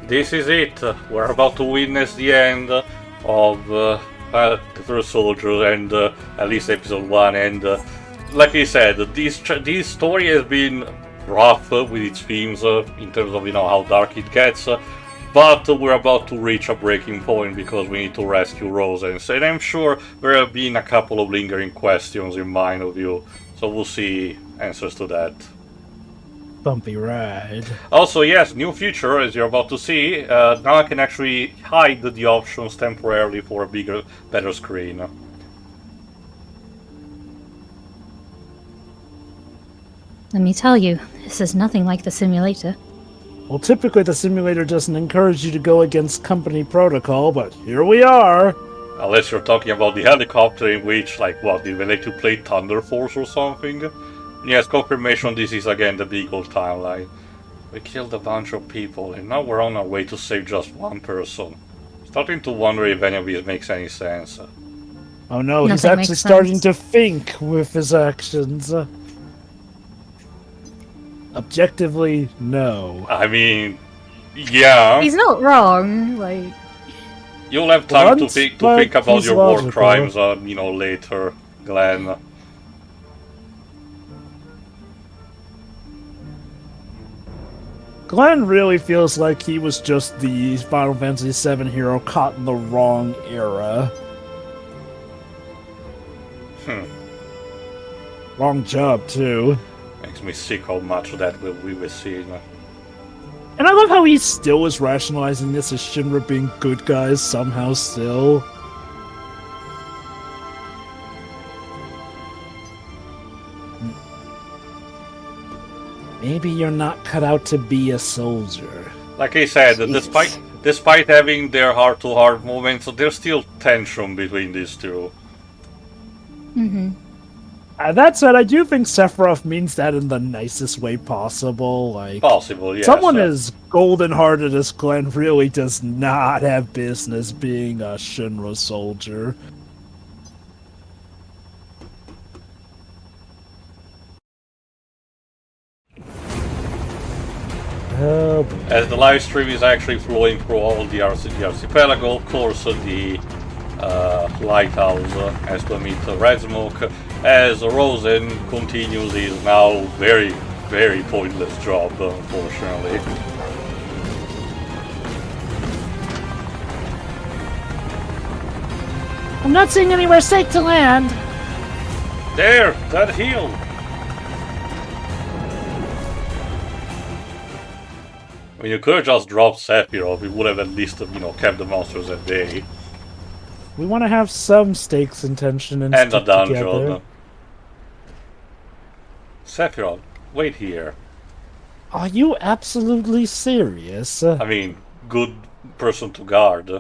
this is it. We're about to witness the end of the First Soldier and at least episode 1. And like I said, this story has been rough with its themes in terms of how dark it gets. But we're about to reach a breaking point because we need to rescue Rosen. And I'm sure there have been a couple of lingering questions in mind of you. So we'll see answers to that. Bumpy ride. Also, yes, new feature, as you're about to see. Now I can actually hide the options temporarily for a bigger, better screen. Let me tell you, this is nothing like the simulator. Well, typically the simulator doesn't encourage you to go against company protocol, but here we are. Unless you're talking about the helicopter in which, like, what, did they let you play Thunder Force or something? Yes, confirmation this is again the big old timeline. We killed a bunch of people and now we're on our way to save just one person. Starting to wonder if any of this makes any sense. Oh no, he's Nothing actually makes starting sense. to think with his actions. Objectively, no. I mean, yeah. He's not wrong, like... You'll have time to Once, think but about he's your war logical. crimes, later, Glenn. Glenn really feels like he was just the Final Fantasy VII hero caught in the wrong era. Wrong job, too. Makes me sick how much of that we were seeing. And I love how he still is rationalizing this as Shinra being good guys somehow still. Maybe you're not cut out to be a soldier. Like I said, despite having their heart-to-heart moments, there's still tension between these two. Mm-hmm. That said, I do think Sephiroth means that in the nicest way possible. Like, Possible, yes. someone as golden-hearted as Glenn really does not have business being a Shinra soldier. Oh, boy. As the live stream is actually flowing through all the archipelago, of course, the lighthouse has to emit red smoke, as Rosen continues his now very, very pointless job, unfortunately. I'm not seeing anywhere safe to land. There! That hill! I mean, you could have just dropped Sephiroth, we would have at least, kept the monsters at bay. We want to have some stakes and tension and And a stick dungeon. together. Sephiroth, wait here. Are you absolutely serious? I mean, good person to guard.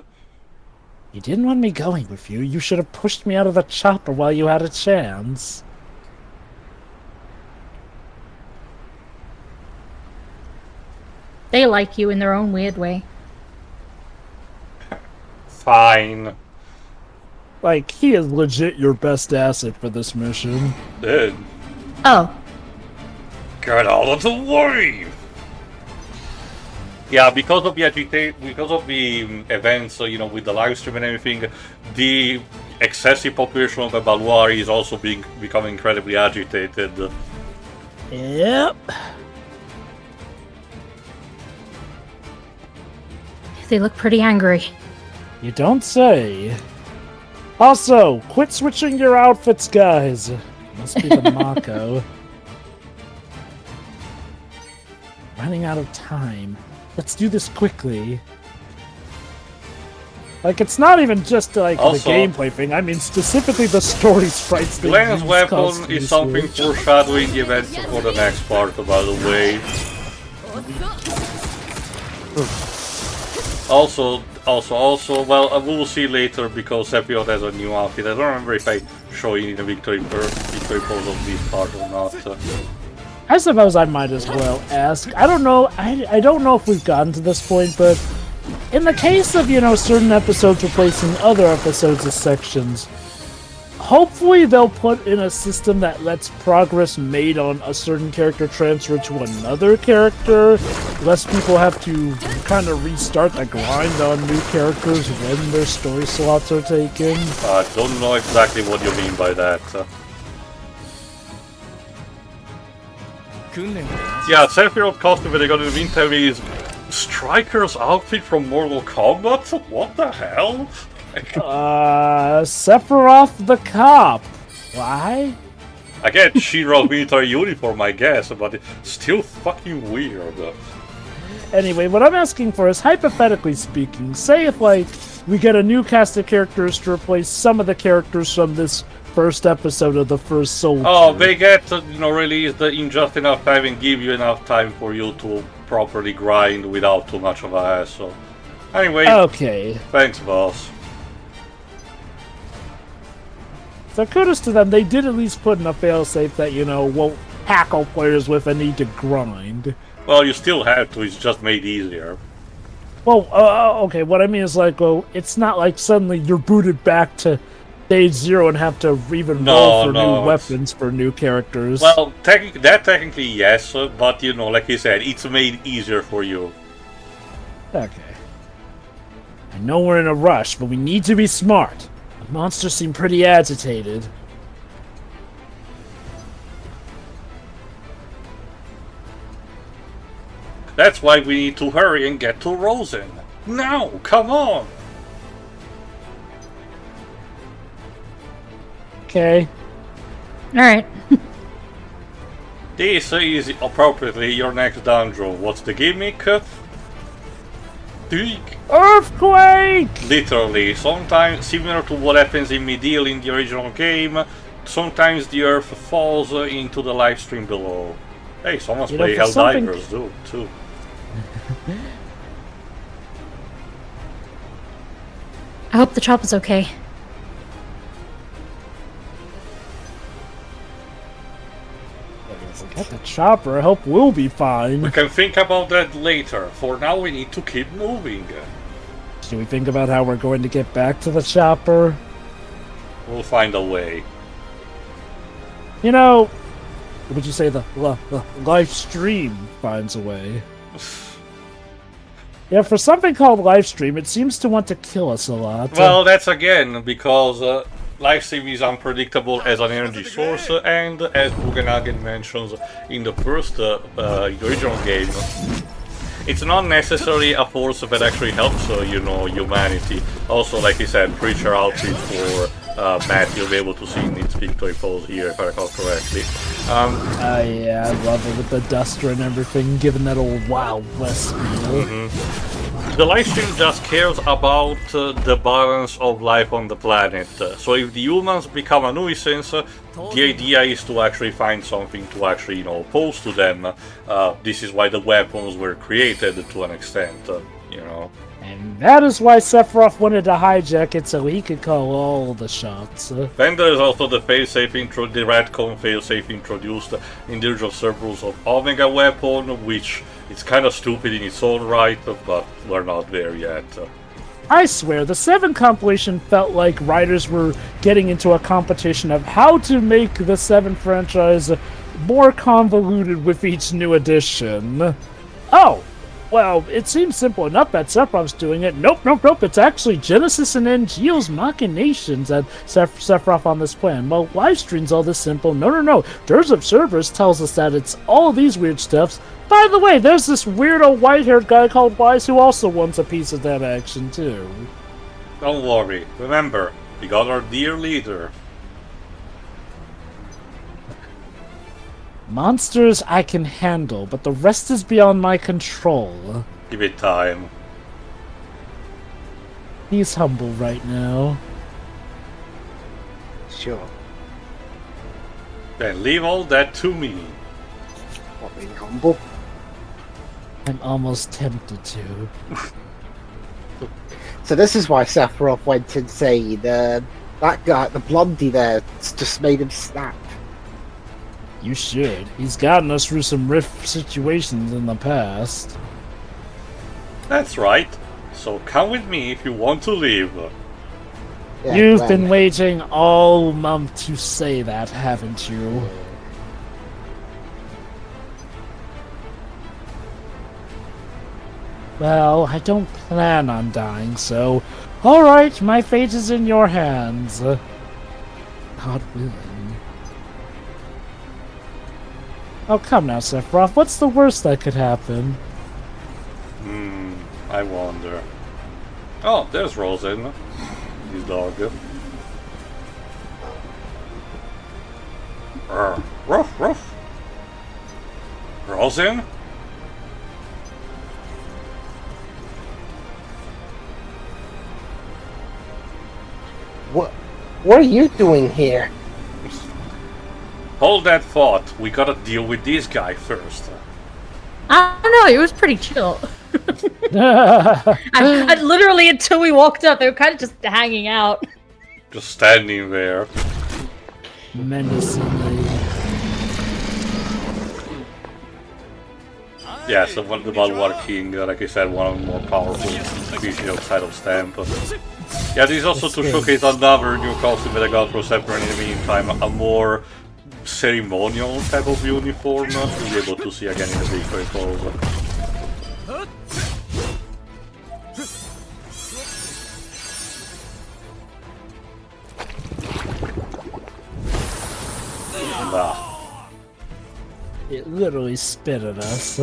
You didn't want me going with you. You should have pushed me out of the chopper while you had a chance. They like you in their own weird way. Fine. Like, he is legit your best asset for this mission. Dude, Oh, get out of the way! Yeah, because of the events, with the live stream and everything, the excessive population of the Baluari is also becoming incredibly agitated. Yep. they look pretty angry. You don't say. Also, quit switching your outfits, guys. Must be the Mako. Running out of time. Let's do this quickly. Like, it's not even just like Also, the gameplay thing. I mean, specifically the story sprites. they Glenn's use weapon cause is to something switch. foreshadowing the events for the next part, by the way. Also, well, we'll see later because Sephiroth has a new outfit. I don't remember if I show you in the victory pose of this part or not. I suppose I might as well ask. I don't know. I don't know if we've gotten to this point, but in the case of certain episodes replacing other episodes as sections, hopefully they'll put in a system that lets progress made on a certain character transfer to another character, less people have to kind of restart the grind on new characters when their story slots are taken. I don't know exactly what you mean by that. Yeah, Sephiroth costume they got in the meantime is Striker's outfit from Mortal Kombat? What the hell? Sephiroth the cop. Why? Again, Shiro military uniform, I guess, but it's still fucking weird. Anyway, what I'm asking for is, hypothetically speaking, say if, like, we get a new cast of characters to replace some of the characters from this first episode of the first Soldier. Oh, they get, released in just enough time and give you enough time for you to properly grind without too much of a hassle. Anyway, okay. Thanks, boss. So kudos to them, they did at least put in a failsafe that, won't hackle players with a need to grind. Well, you still have to, it's just made easier. Well, okay, what I mean is, like, it's not like suddenly you're booted back to stage 0 and have to even roll for new weapons for new characters. Well, technically yes, but, like you said, it's made easier for you. Okay. I know we're in a rush, but we need to be smart. The monsters seem pretty agitated. That's why we need to hurry and get to Rosen. Now, come on! Okay. Alright. This is appropriately your next dungeon. What's the gimmick? Earthquake! Literally, sometimes similar to what happens in Midil in the original game, sometimes the earth falls into the live stream below. Hey, someone's playing Helldivers too. I hope the chop is okay. Get the chopper, I hope we'll be fine. We can think about that later. For now, we need to keep moving. Should we think about how we're going to get back to the chopper? We'll find a way. What would you say the live stream finds a way? Yeah, for something called live stream, it seems to want to kill us a lot. Well, that's again because live stream is unpredictable as an energy source, and as Bugenhagen mentions in the first original game, it's not necessarily a force that actually helps, humanity. Also, like he said, Preacher outfit for Matt, you'll be able to see in its victory pose here, if I recall correctly. Yeah, I love it with the duster and everything, given that old Wild West feel. The live stream just cares about the balance of life on the planet. So if the humans become a nuisance, the idea is to actually find something to actually, oppose to them. This is why the weapons were created to an extent, And that is why Sephiroth wanted to hijack it so he could call all the shots. Then there is also the failsafe the Redcon failsafe introduced in the usual servers of Omega weapon, which is kind of stupid in its own right, but we're not there yet. I swear, the 7 compilation felt like writers were getting into a competition of how to make the 7 franchise more convoluted with each new edition. Oh! Well, it seems simple enough that Sephiroth's doing it. Nope. It's actually Genesis and NGO's machinations that Sephiroth on this plan. Well, livestream's all this simple. No. There's Observers tells us that it's all these weird stuffs. By the way, there's this weirdo white-haired guy called Wise who also wants a piece of that action, too. Don't worry. Remember, we got our dear leader. Monsters I can handle, but the rest is beyond my control. Give it time. He's humble right now. Sure. Then leave all that to me. What, being humble? I'm almost tempted to. So this is why Sephiroth went insane. That guy, the blondie there, just made him snap. You should. He's gotten us through some rift situations in the past. That's right. So come with me if you want to live. Yeah, You've Glenn. been waiting all month to say that, haven't you? Well, I don't plan on dying, so... Alright, my fate is in your hands. God willing. Oh, come now, Sephiroth. What's the worst that could happen? I wonder. Oh, there's Rosen. His dog. Ruff, ruff. Rosen? What are you doing here? Hold that thought. We gotta deal with this guy first. I don't know, it was pretty chill. I literally, until we walked up, they were kind of just hanging out. Just standing there. Menacingly. Yeah, so one the Balwar King, like I said, one of the more powerful species outside of Stamp. Yeah, this is also to showcase another new costume that I got for Sephiroth in the meantime, a more ceremonial type of uniform to be able to see again in the victory pose. It literally spit at us.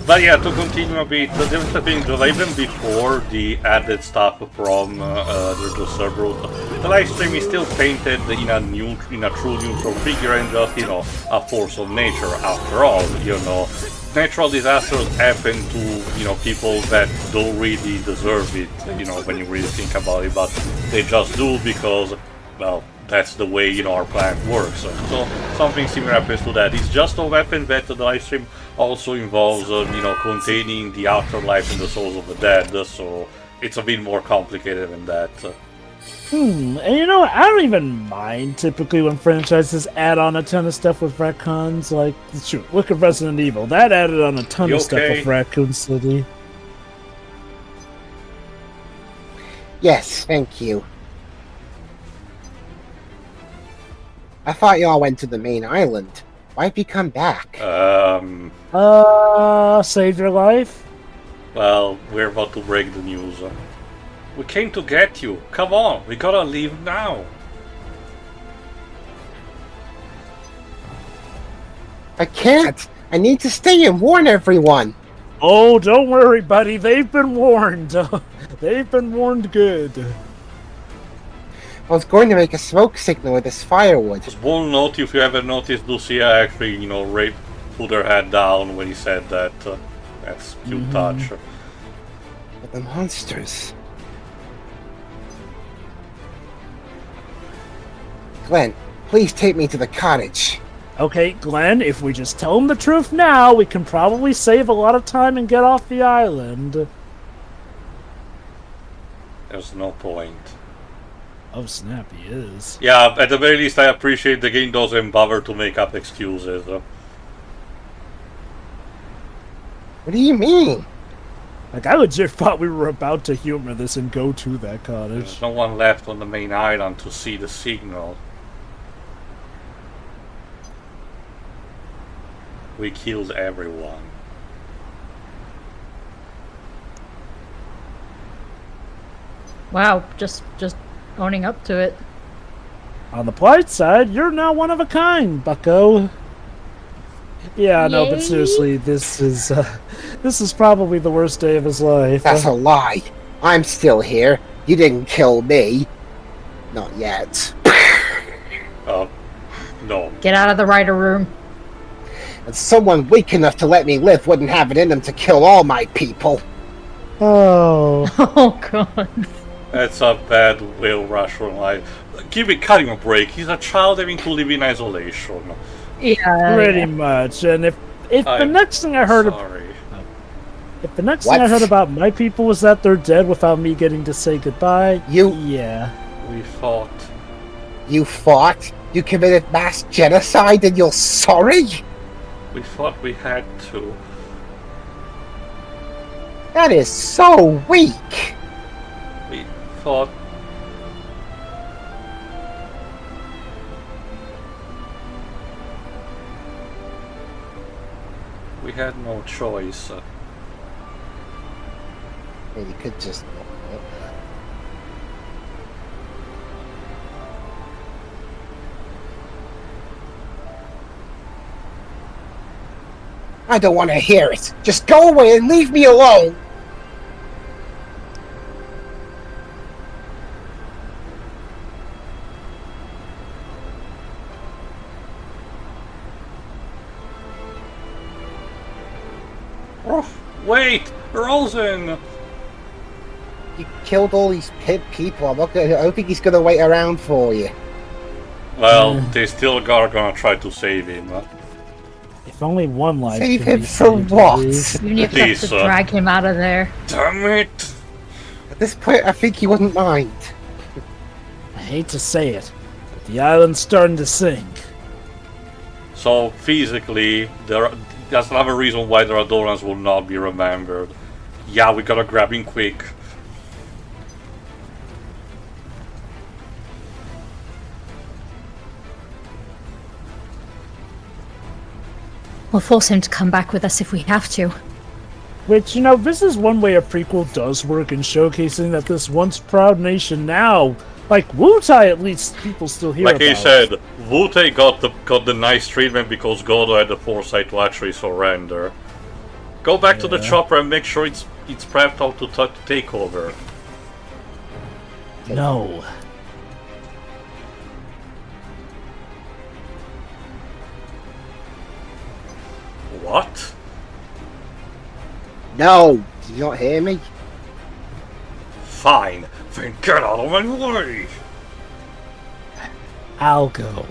But yeah, to continue a bit, there was a thing that even before the added stuff from the Cerberus, the live stream is still painted in a true neutral figure and just, you know, a force of nature. After all, you know, natural disasters happen to, you know, people that don't really deserve it, you know, when you really think about it, but they just do because, well, that's the way, you know, our planet works. So something similar happens to that. It's just a weapon that the live stream also involves, you know, containing the afterlife and the souls of the dead. So it's a bit more complicated than that. And you know, I don't even mind typically when franchises add on a ton of stuff with retcons. Like, shoot, look at Resident Evil. That added on a ton of stuff with Raccoon City. Yes, thank you. I thought y'all went to the main island. Why'd you come back? Save your life? Well, we're about to break the news. We came to get you. Come on, we gotta leave now. I can't. I need to stay and warn everyone. Oh, don't worry, buddy. They've been warned. They've been warned good. I was going to make a smoke signal with this firewood. Small note, if you ever noticed, Lucia actually, you know, put her head down when he said that. That's cute touch. But the monsters... Glenn, please take me to the cottage. Okay, Glenn, if we just tell him the truth now, we can probably save a lot of time and get off the island. There's no point. Oh snap, he is. Yeah, at the very least I appreciate the game doesn't bother to make up excuses. What do you mean? Like, I legit thought we were about to humor this and go to that cottage. There's no one left on the main island to see the signal. We killed everyone. Wow, just owning up to it. On the bright side, you're now one of a kind, bucko. Yeah, no, but seriously, this is probably the worst day of his life. That's a lie. I'm still here. You didn't kill me. Not yet. No. Get out of the writer room. And someone weak enough to let me live wouldn't have it in them to kill all my people. Oh. Oh god. That's a bad Will Rushmore life. Cut him a break. He's a child having to live in isolation. Yeah. Pretty much. And if the next thing I heard if the next thing I heard about my people was that they're dead without me getting to say goodbye, yeah. We fought. You fought? You committed mass genocide and you're sorry? We thought we had to. That is so weak. We thought had no choice. Maybe you could just. I don't want to hear it. Just go away and leave me alone. Oh, wait! Rosen! You killed all these people. I don't think he's going to wait around for you. Well, they still are gonna try to save him. If only one life. Save could him be from saved, what? please. Even if you have to drag him out of there. Damn it! At this point, I think he wouldn't mind. I hate to say it, but the island's starting to sink. So, physically, that's another reason why the Radorans will not be remembered. Yeah, we gotta grab him quick. We'll force him to come back with us if we have to. Which, you know, this is one way a prequel does work in showcasing that this once proud nation now, like Wutai at least, people still hear Like about. I said, Wutai got the nice treatment because Godo had the foresight to actually surrender. Go back to the chopper and make sure it's prepped out to take over. No. What? No! Did you not hear me? Fine, then get out of my way! I'll go.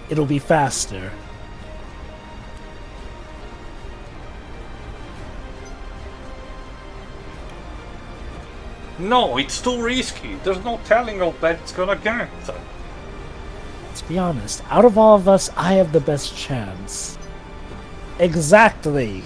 It'll be faster. No, it's too risky. There's no telling how bad it's gonna get. Let's be honest, out of all of us, I have the best chance. Exactly.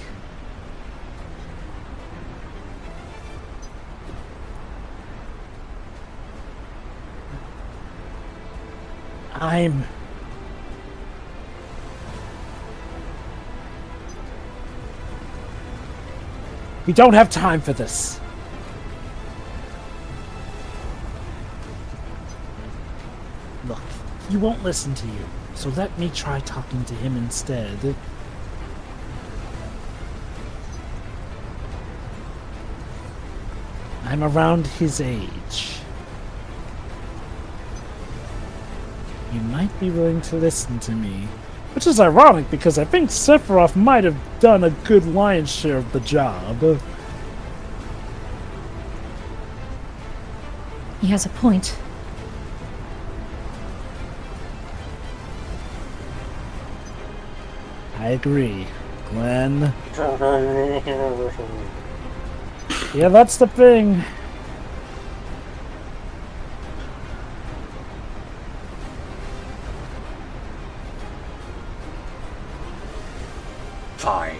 We don't have time for this. Look, he won't listen to you, so let me try talking to him instead. I'm around his age. You might be willing to listen to me. Which is ironic, because I think Sephiroth might have done a good lion's share of the job. He has a point. I agree, Glenn. Yeah, that's the thing. Fine.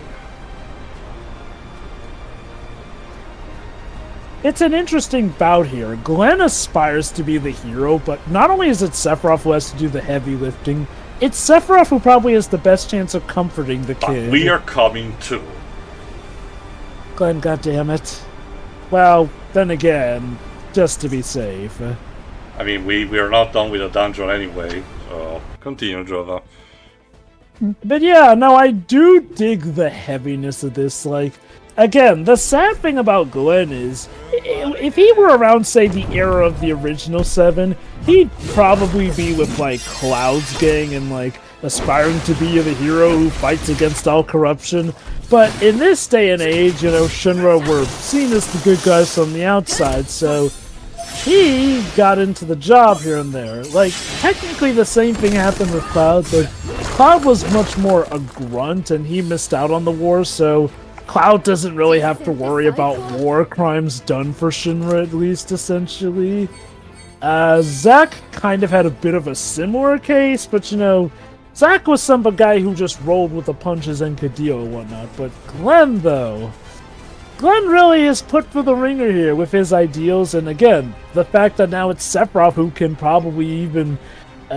It's an interesting bout here. Glenn aspires to be the hero, but not only is it Sephiroth who has to do the heavy lifting, it's Sephiroth who probably has the best chance of comforting the kid. But we are coming too. Glenn, goddammit. Well, then again, just to be safe. I mean, we are not done with the dungeon anyway, so continue, Jova. But yeah, no, I do dig the heaviness of this. Like, again, the sad thing about Glenn is, if he were around, say, the era of the original 7, he'd probably be with, like, Cloud's gang and, like, aspiring to be the hero who fights against all corruption. But in this day and age, you know, Shinra were seen as the good guys from the outside, so he got into the job here and there. Like, technically the same thing happened with Cloud, but Cloud was much more a grunt and he missed out on the war, so Cloud doesn't really have to worry about war crimes done for Shinra, at least, essentially. Zack kind of had a bit of a similar case, but you know, Zack was some guy who just rolled with the punches and could deal and whatnot, but Glenn, though, Glenn really is put for the ringer here with his ideals, and again, the fact that now it's Sephiroth who can probably even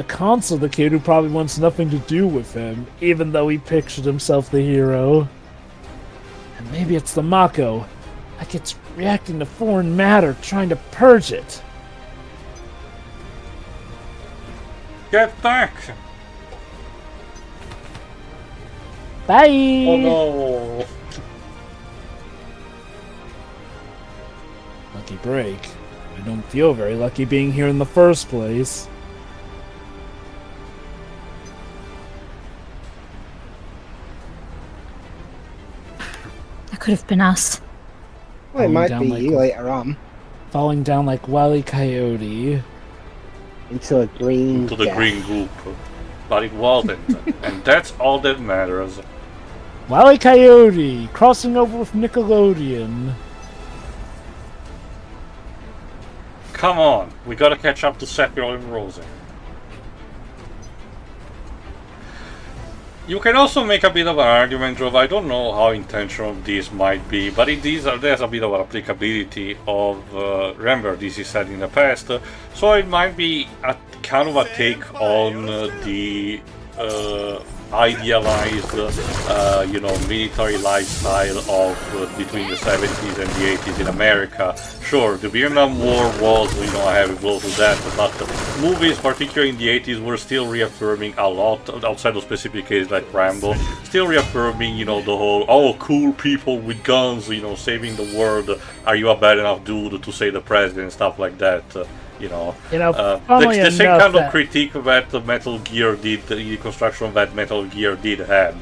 console the kid who probably wants nothing to do with him, even though he pictured himself the hero. And maybe it's the Mako. Like it's reacting to foreign matter, trying to purge it. Get back! Bye! Oh no! Lucky break. I don't feel very lucky being here in the first place. That could have been us. Well, it Falling might down be like you a- later on. Falling down like Wile E. Coyote. Into a green Into the death. green goop. But it wasn't. And that's all that matters. Wile E. Coyote! Crossing over with Nickelodeon. Come on, we gotta catch up to Sephiroth and Rosen. You can also make a bit of an argument of, I don't know how intentional this might be, but there's a bit of an applicability of, remember this is said in the past, so it might be a kind of a take on the idealized, military lifestyle of between the 70s and the 80s in America. Sure, the Vietnam War was, a heavy blow to that, but movies, particularly in the 80s, were still reaffirming a lot, outside of specific cases like Rambo, still reaffirming, the whole, oh, cool people with guns, saving the world, are you a bad enough dude to save the president, and stuff like that. Funnily the same enough, kind of that- critique that Metal Gear did, the construction that Metal Gear did had,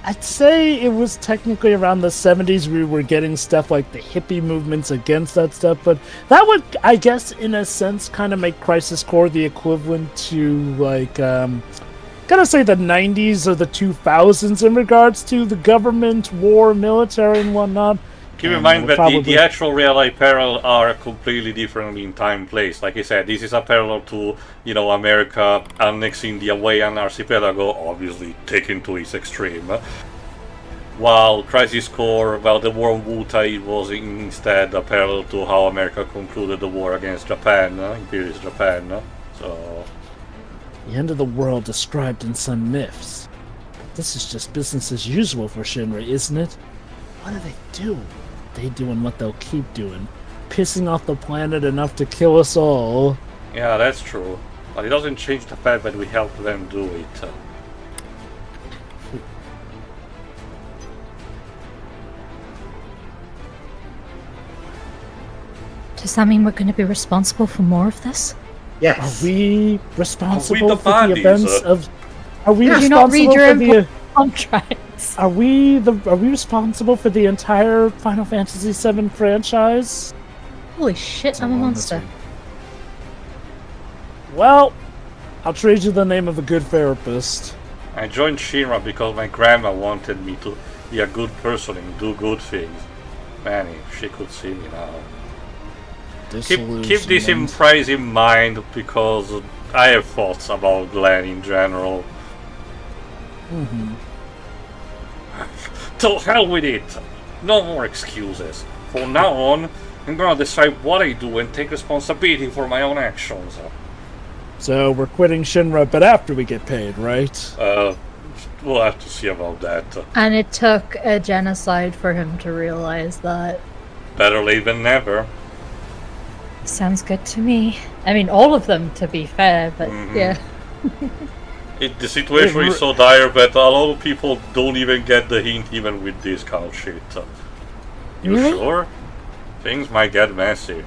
I'd say it was technically around the 70s we were getting stuff like the hippie movements against that stuff, but that would, I guess, in a sense, kind of make Crisis Core the equivalent to, like, gotta say the 90s or the 2000s in regards to the government, war, military, and whatnot. Keep in And mind we're that the actual real-life parallel are completely different in time and place. Like I said, this is a parallel to, America annexing the Hawaiian archipelago, obviously taken to its extreme. While Crisis Core, the war on Wutai was instead a parallel to how America concluded the war against Japan, Imperialist Japan. So, The end of the world described in some myths. But this is just business as usual for Shinra, isn't it? What do they do? They doing what they'll keep doing. Pissing off the planet enough to kill us all. yeah, that's true. But it doesn't change the fact that we helped them do it. Does that mean we're going to be responsible for more of this? Yes. Are we responsible the for the bodies, events of... Are we Did you not read responsible your for the... contracts? Are we responsible for the entire Final Fantasy VII franchise? Holy shit, I'm a monster. Well, I'll trade you the name of a good therapist. I joined Shinra because my grandma wanted me to be a good person and do good things. Man, if she could see me now. Keep this in price in mind because I have thoughts about Glenn in general. Mm-hmm. To hell with it! No more excuses. From now on, I'm gonna decide what I do and take responsibility for my own actions. So we're quitting Shinra, but after we get paid, right? We'll have to see about that. And it took a genocide for him to realize that. Better late than never. Sounds good to me. I mean, all of them, to be fair, but yeah. The situation is so dire that a lot of people don't even get the hint even with this kind of shit. You Really? sure? Things might get messy.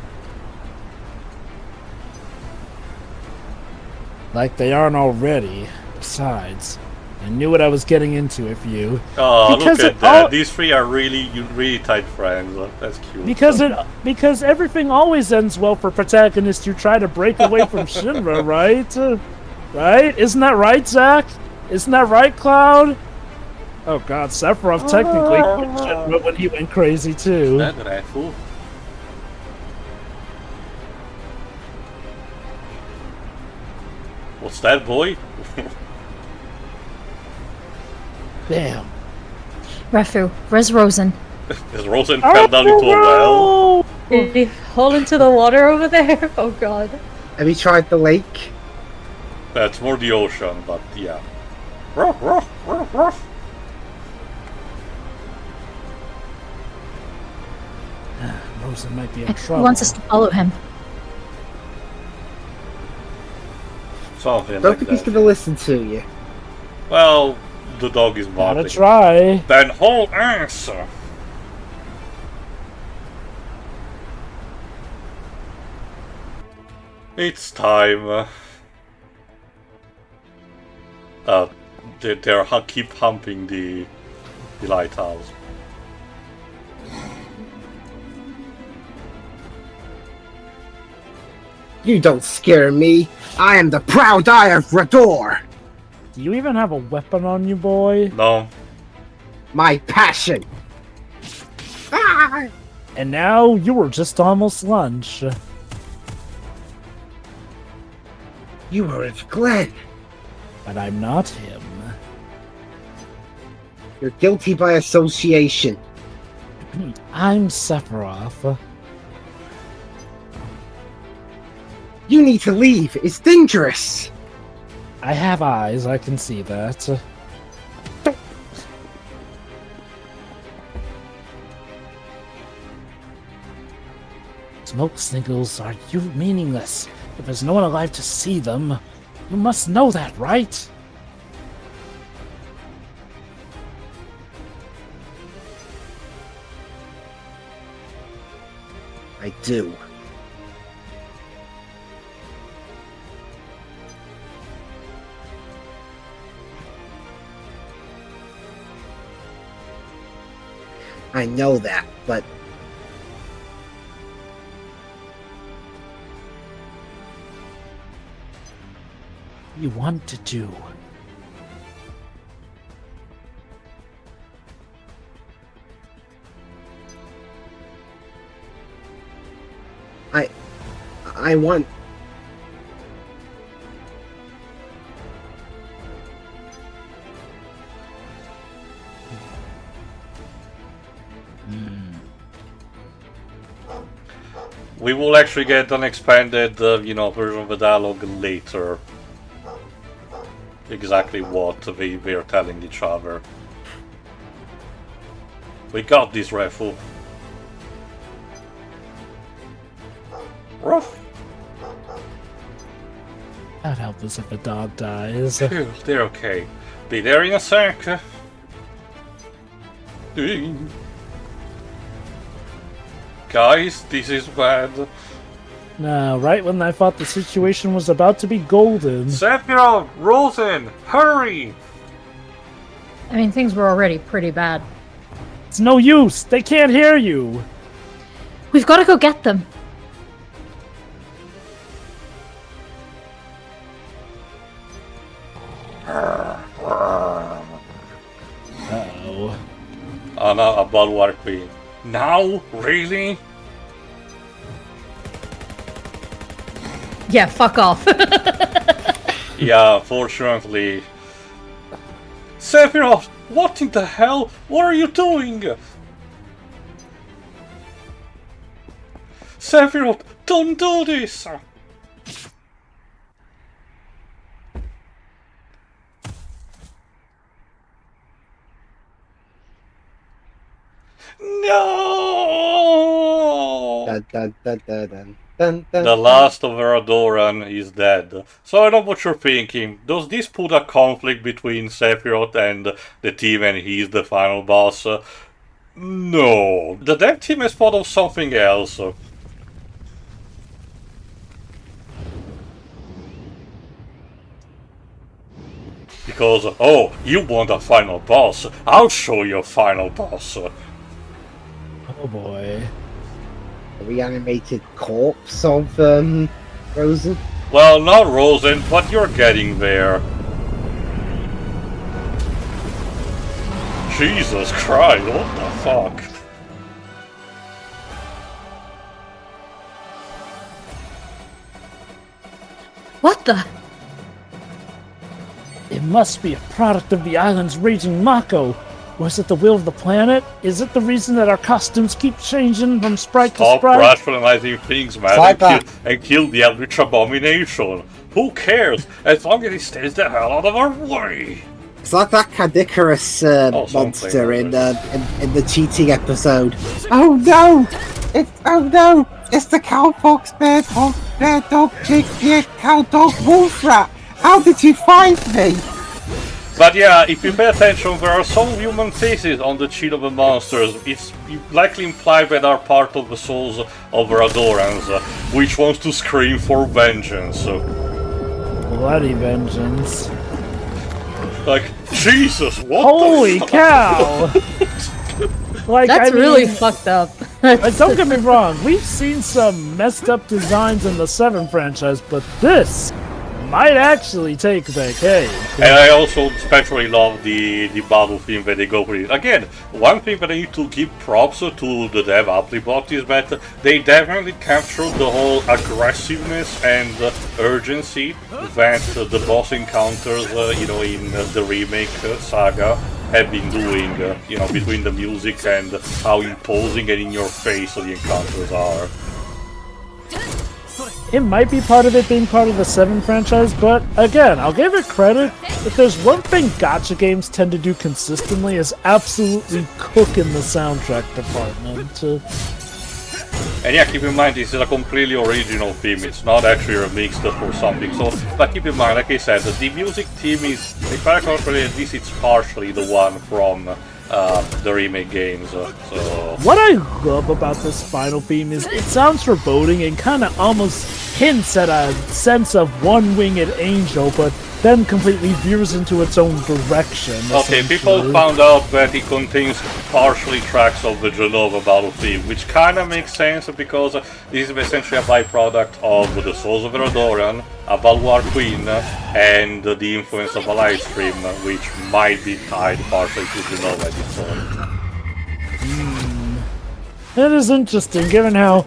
Like they aren't already. Besides, I knew what I was getting into if you... Oh, Because look at it that. all- These three are really tight friends. That's cute. Because everything always ends well for protagonists who try to break away from Shinra, right? Right? Isn't that right, Zach? Isn't that right, Cloud? Oh god, Sephiroth technically quit Shinra when he went crazy too. That dreadful. What's that, boy? Damn. Refu, where's Rosen? As Rosen fell down into a well. Did he fall into the water over there? Oh god. Have you tried the lake? That's more the ocean, but yeah. Ruff, ruff, ruff, ruff. Rosen might be in He trouble. wants us to follow him. Something Don't like think he's that. gonna listen to you. Well, the dog is Gotta barking. try. Then hold answer. It's time. They're keep humping the lighthouse. You don't scare me. I am the proud eye of Rador. Do you even have a weapon on you, boy? No, My passion. Ah! And now you were just almost lunch. You weren't Glenn. But I'm not him. You're guilty by association. I'm Sephiroth. You need to leave. It's dangerous. I have eyes, I can see that. Smoke signals are meaningless. If there's no one alive to see them, you must know that, right? I do. I know that, but You want to do. I want. we will actually get an expanded, version of the dialogue later. Exactly what we're telling each other. We got this rifle. Rough. That'd help us if the dog dies. Phew, they're okay. Be there in a sec. Guys, this is bad. Now, right when I thought the situation was about to be golden. Sephiroth! Rosen! Hurry! I mean, things were already pretty bad. It's no use! They can't hear you! We've got to go get them. Uh-oh. Anna, a bulwark queen. Now? Really? Yeah, fuck off. Yeah, fortunately. Sephiroth! What in the hell? What are you doing? Sephiroth, don't do this! No! Dun, dun, dun, dun, dun, dun, dun, The last of Radoran is dead. So I know what you're thinking. Does this put a conflict between Sephiroth and the team and he's the final boss? No. The dev team has thought of something else. Because, oh, you want a final boss. I'll show you a final boss. Oh boy. A reanimated corpse of Rosen. Well, not Rosen, but you're getting there. Jesus Christ, what the fuck? What the? It must be a product of the island's raging Mako. Was it the will of the planet? Is it the reason that our costumes keep changing from sprite to Stop sprite? rationalizing things, man, Like and kill the Eldritch Abomination. Who cares? As long as he stays the hell out of our way. It's like that Cadicarus Oh, something monster like in the cheating episode. Oh no! Oh no! It's the cowpox, bear dog, chick, cow dog, wolf rat! How did you find me? But yeah, if you pay attention, there are some human faces on the chin of the monsters. It's likely implied that are part of the souls of Radorans, which wants to scream for vengeance. Bloody vengeance. Like, Jesus, what Holy the fuck? cow! Like, That's I mean, really fucked up. like, don't get me wrong, we've seen some messed up designs in the 7 franchise, but this might actually take the cake. And I also especially love the battle theme that they go for it. Again, one thing that I need to give props to the dev Applebot is that they definitely captured the whole aggressiveness and urgency that the boss encounters, you know, in the remake saga have been doing, you know, between the music and how imposing and in your face the encounters are. It might be part of it being part of the 7 franchise, but again, I'll give it credit. If there's one thing gacha games tend to do consistently is absolutely cook in the soundtrack department. And yeah, keep in mind this is a completely original theme, it's not actually remixed for something, so, but keep in mind, like I said, the music theme is, if I recall correctly, at least it's partially the one from the remake games, so... What I love about this final theme is it sounds foreboding and kind of almost hints at a sense of one-winged angel, but then completely veers into its own direction. Okay, people found out that it contains partially tracks of the Genova battle theme, which kinda makes sense because this is essentially a byproduct of the Souls of Radorian, a Balwar Queen, and the influence of a live stream, which might be tied partially to Genova at this point. It is interesting, given how,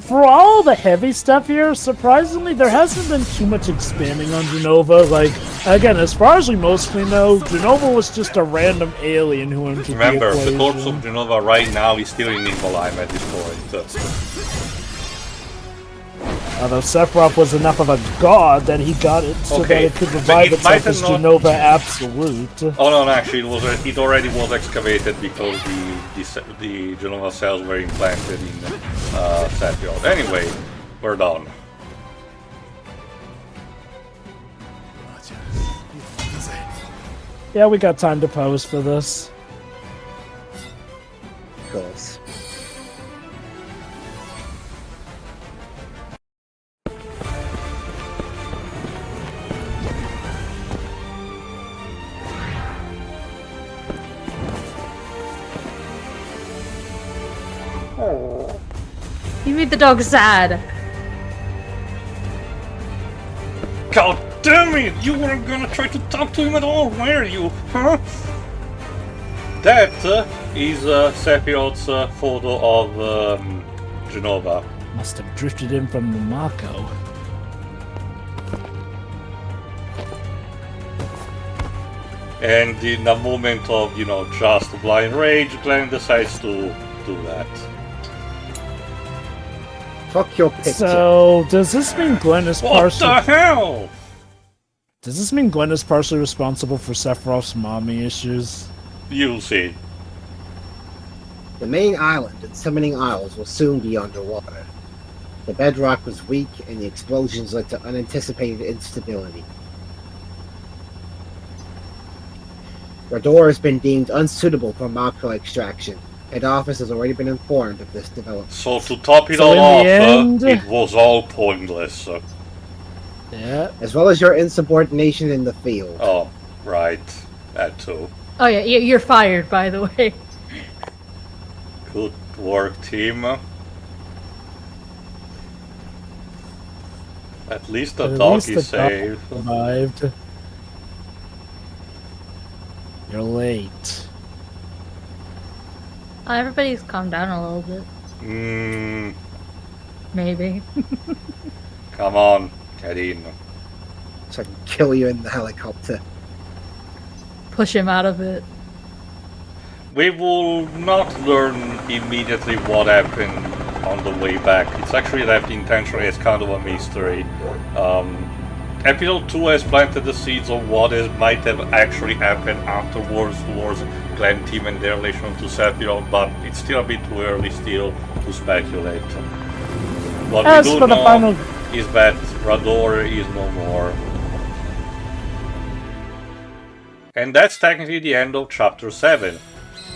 for all the heavy stuff here, surprisingly, there hasn't been too much expanding on Genova. Like, again, as far as we mostly know, Genova was just a random alien who entered Remember, the the corpse equation. of Genova right now is still in Nibelheim at this point. Although Sephiroth was enough of a god that he got it so Okay, that it could revive it might itself as have not- Genova Absolute. Oh no, actually, it already was excavated because the Genova cells were implanted in Sephiroth. Anyway, we're done. Yeah, we got time to pose for this. Of course. You made the dog sad. God damn it! You weren't gonna try to talk to him at all, were you? Huh? That is Sephiroth's photo of Genova. Must have drifted in from the Mako. And in a moment of, you know, just blind rage, Glenn decides to do that. Fuck your picture. So, does this mean Glenn is What the partially... hell? Does this mean Glenn is partially responsible for Sephiroth's mommy issues? You'll see. The main island and summoning isles will soon be underwater. The bedrock was weak and the explosions led to unanticipated instability. Rador has been deemed unsuitable for Mako extraction. Head office has already been informed of this development. So to top it So all in off, the end- it was all pointless. Yeah. As well as your insubordination in the field. Oh, right. That too. Oh yeah, you're fired, by the way. Good work, team. At least the At dog least is the dog safe. survived. You're late. Everybody's calmed down a little bit. Maybe. Come on, get in. So I can kill you in the helicopter. Push him out of it. We will not learn immediately what happened on the way back. It's actually left intentionally as kind of a mystery. Episode 2 has planted the seeds of what might have actually happened afterwards towards Glenn team and their relation to Sephiroth, but it's still a bit too early still to speculate. What As we do for the know final, is that Rador is no more. And that's technically the end of Chapter 7.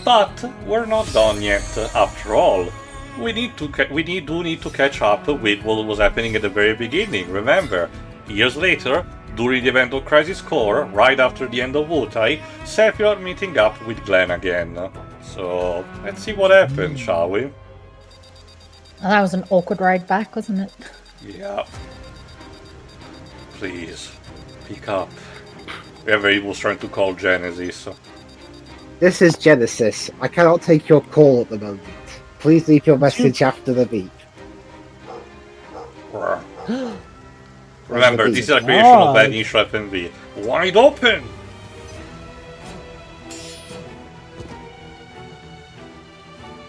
But we're not done yet, after all. We do need to catch up with what was happening at the very beginning. Remember, years later, during the event of Crisis Core, right after the end of Wutai, Sephiroth meeting up with Glenn again. So, let's see what happens, shall we? Well, that was an awkward ride back, wasn't it? Yeah. Please, pick up. Whoever he was trying to call Genesis. This is Genesis. I cannot take your call at the moment. Please leave your message after the beep. Remember, this is a creation of Vanish FMV. Wide open!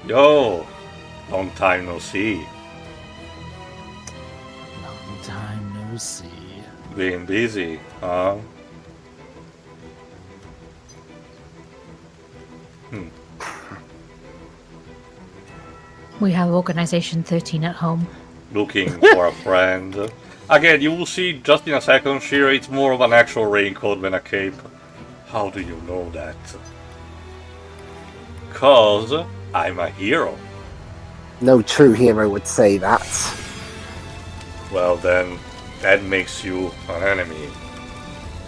Yo! Long time no see. long time no see. Being busy, huh? We have Organization 13 at home. Looking for a friend. Again, you will see just in a second, Shira, it's more of an actual raincoat than a cape. How do you know that? 'Cause I'm a hero. No true hero would say that. Well then, that makes you an enemy.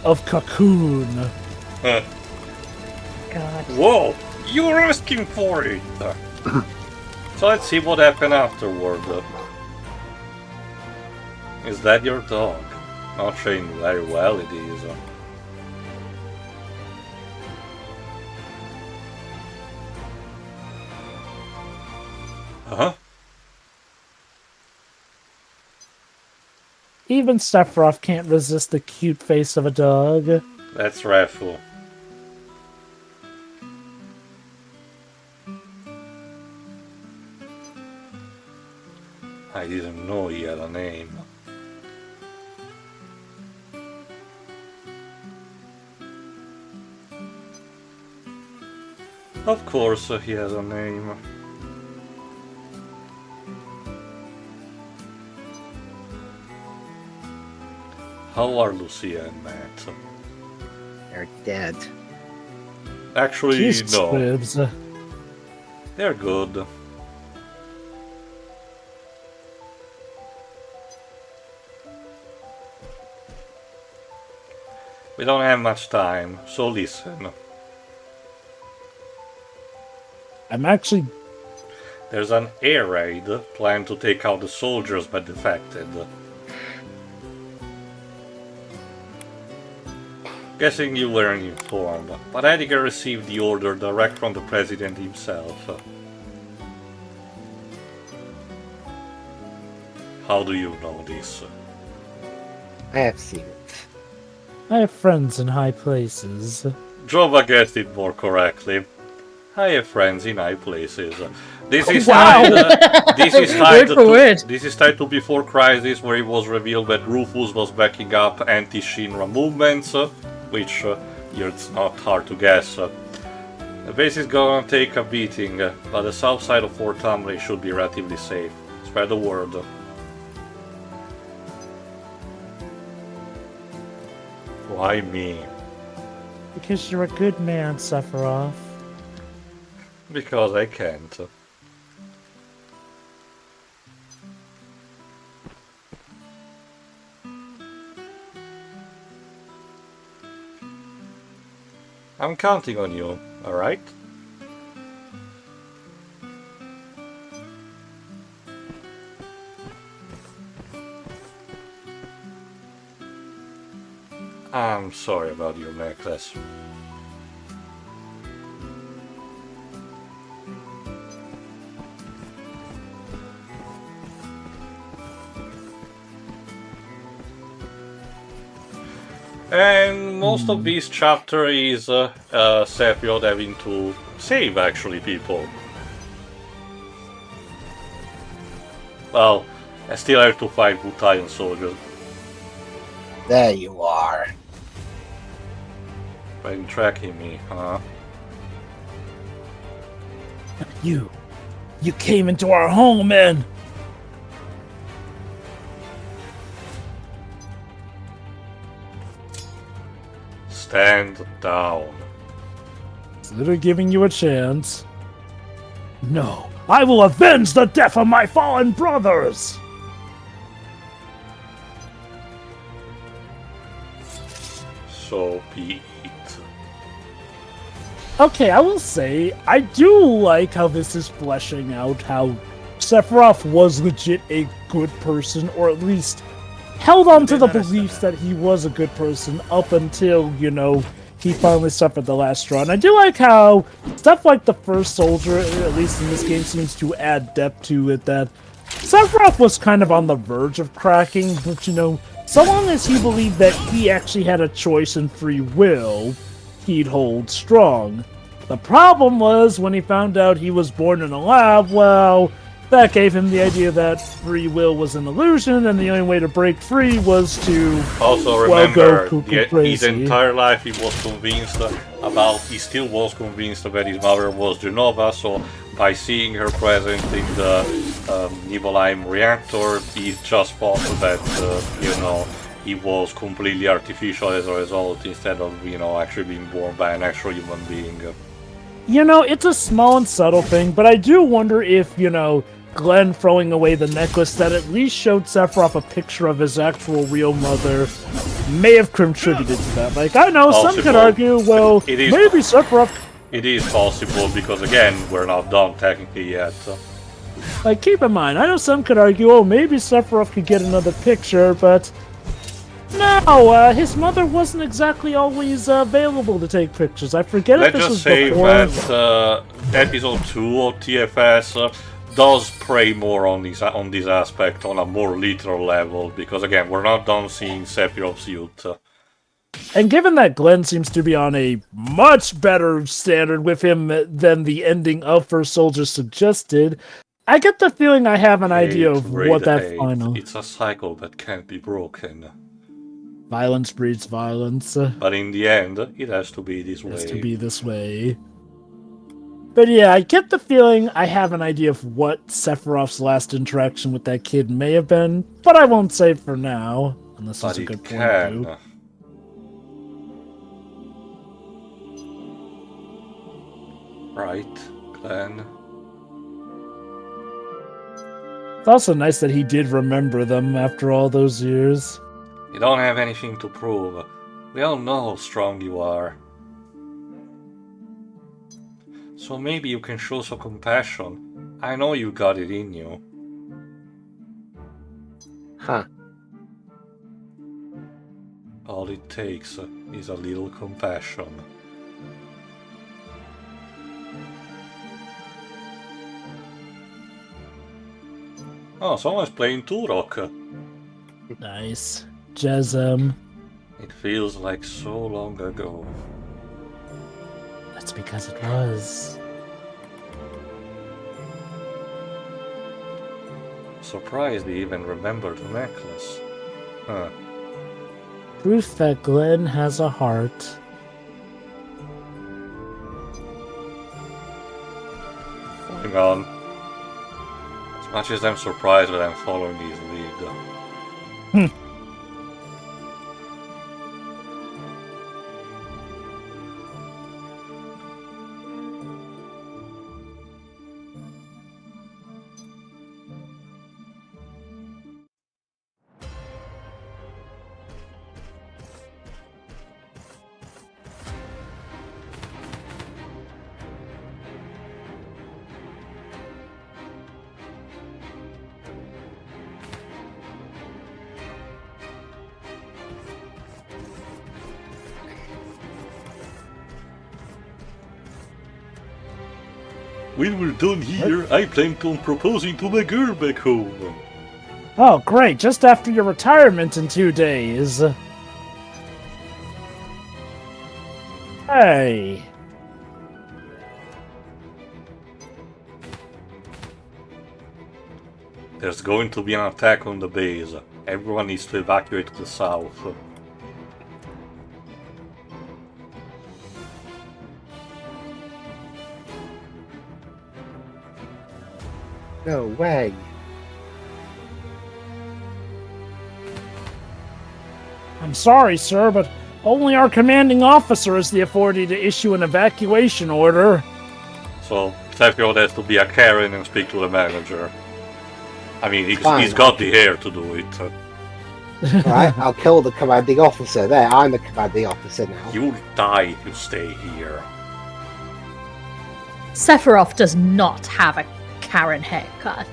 Of Cocoon. Huh. God. Whoa! You were asking for it! So let's see what happened afterward. Is that your dog? Not trained very well it is. Huh? Even Sephiroth can't resist the cute face of a dog. That's Raffle. I didn't know he had a name. Of course he has a name. How are Lucia and Matt? They're dead. Actually, Jesus, no. Squibs. They're good. We don't have much time, so listen. I'm actually... There's an air raid planned to take out the soldiers but defected. Guessing you weren't informed, but Edgar received the order direct from the president himself. How do you know this? I have seen it. I have friends in high places. Jova guessed it more correctly. I have friends in high places. This is Wow. tied. This is tied Word for word. This is tied to Before Crisis, where it was revealed that Rufus was backing up anti-Shinra movements, which it's not hard to guess. The base is gonna take a beating, but the south side of Fort Tumblr should be relatively safe. Spread the word. Why me? Because you're a good man, Sephiroth. Because I can't. I'm counting on you, alright? I'm sorry about your necklace. And most of this chapter is Sephiroth having to save, actually, people. Well, I still have to fight Wutai soldiers. There you are. Been tracking me, huh? You came into our home and... Stand down. Instead of giving you a chance... No, I will avenge the death of my fallen brothers! So be it. Okay, I will say, I do like how this is fleshing out how Sephiroth was legit a good person, or at least held on to the beliefs that he was a good person up until, you know, he finally suffered the last straw. And I do like how stuff like the first soldier, at least in this game, seems to add depth to it, that Sephiroth was kind of on the verge of cracking, but, you know, so long as he believed that he actually had a choice and free will, he'd hold strong. The problem was when he found out he was born in a lab, well, that gave him the idea that free will was an illusion, and the only way to break free was to Also remember, his entire life he was convinced he still was convinced that his mother was Genova, so by seeing her present in the Nibelheim reactor, he just thought that, you know, he was completely artificial as a result, instead of, you know, actually being born by an actual human being. You know, it's a small and subtle thing, but I do wonder if, you know, Glenn throwing away the necklace that at least showed Sephiroth a picture of his actual real mother may have contributed to that. Like, I know Possible. some could argue, well, maybe Sephiroth... It is possible, because again, we're not done technically yet. Like, keep in mind, I know some could argue, oh, maybe Sephiroth could get another picture, but... No, his mother wasn't exactly always available to take pictures. I forget if this was before... Let's just say that episode 2 of TFS does prey more on this aspect on a more literal level, because again, we're not done seeing Sephiroth's youth. And given that Glenn seems to be on a much better standard with him than the ending of First Soldier suggested, I get the feeling I have an idea of what that final... It's a cycle that can't be broken. Violence breeds violence. But in the end, it has to be this way. It has to be this way. But yeah, I get the feeling I have an idea of what Sephiroth's last interaction with that kid may have been, but I won't say for now, unless there's a good point of view. Right, Glenn. It's also nice that he did remember them after all those years. You don't have anything to prove. We all know how strong you are. So maybe you can show some compassion. I know you got it in you. Huh. All it takes is a little compassion. Oh, someone's playing Turok. Nice. Jezem. It feels like so long ago. That's because it was. Surprised he even remembered the necklace. Huh. Proof that Glenn has a heart. Hang on. As much as I'm surprised that I'm following his lead. When we're done here, I plan on proposing to my girl back home. Oh, great, just after your retirement in 2 days. Hey. There's going to be an attack on the base. Everyone needs to evacuate to the south. No way. I'm sorry, sir, but only our commanding officer has the authority to issue an evacuation order. So Sephiroth has to be a Karen and speak to the manager. I mean, Fine, he's got the hair to do it. Alright, I'll kill the commanding officer. There, I'm the commanding officer now. You'll die if you stay here. Sephiroth does not have a Karen haircut.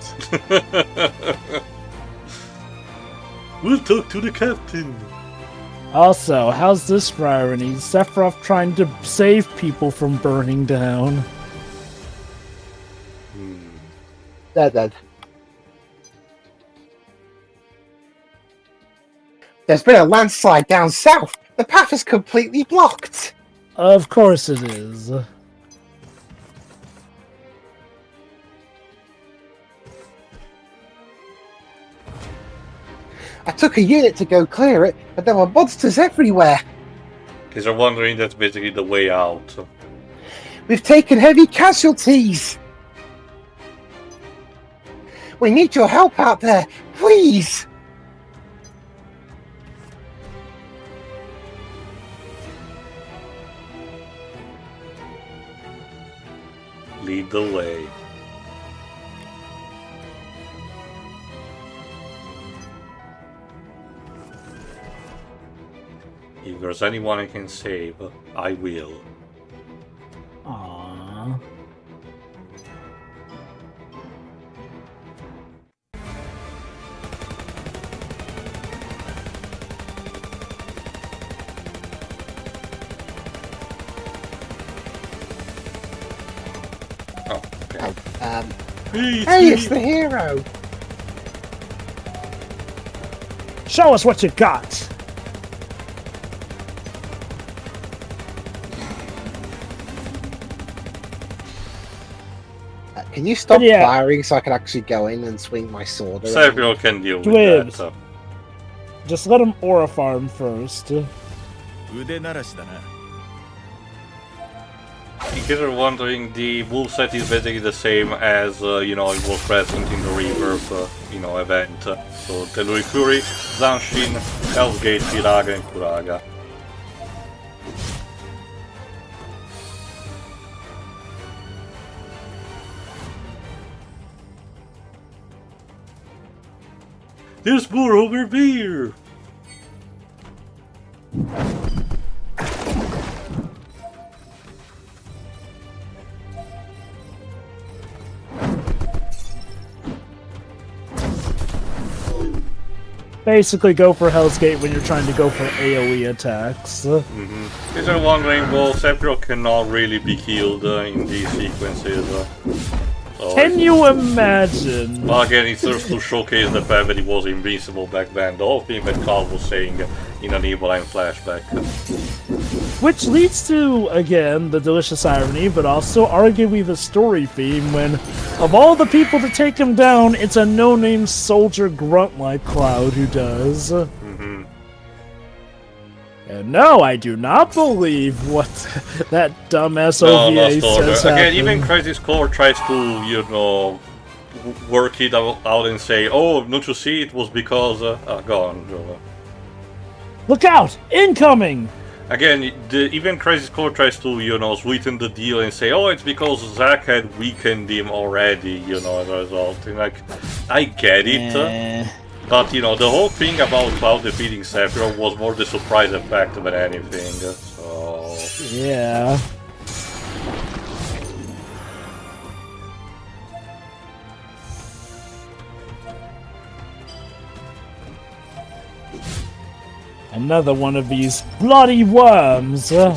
We'll talk to the captain. Also, how's this for irony? Sephiroth trying to save people from burning down. They're dead. There's been a landslide down south. The path is completely blocked. Of course it is. I took a unit to go clear it, but there were monsters everywhere. Because you're wondering that's basically the way out. We've taken heavy casualties. We need your help out there, please. Lead the way. If there's anyone I can save, I will. Aww. Oh, okay. Hey, it's the hero. Show us what you got. Can you stop Yeah. firing so I can actually go in and swing my sword around? Sephiroth can deal with Dwayne. that. Just let him aura farm first. In case you're wondering, the wolf set is basically the same as, it was present in the Rebirth, event. So, Telluri Fury, Zanshin, Hell's Gate, Viraga, and Kuraga. There's more over there! Basically go for Hell's Gate when you're trying to go for AoE attacks. If you're wondering, well, Sephiroth cannot really be killed in these sequences. So Can you imagine? Well, again, it serves to showcase the fact that he was invincible back then. The whole thing that Carl was saying in an Evil Line flashback. Which leads to, again, the delicious irony, but also arguably the story theme when, of all the people to take him down, it's a no-name soldier grunt like Cloud who does. And no, I do not believe what that dumbass OVA says Again, happened. even Crisis Core tries to, work it out and say, oh, don't you see, it was because... go on. Look out! Incoming! Again, even Crisis Core tries to, sweeten the deal and say, oh, it's because Zack had weakened him already, as a result. And, I get it. But, the whole thing about Cloud defeating Sephiroth was more the surprise effect than anything, so... Yeah. Another one of these bloody worms! The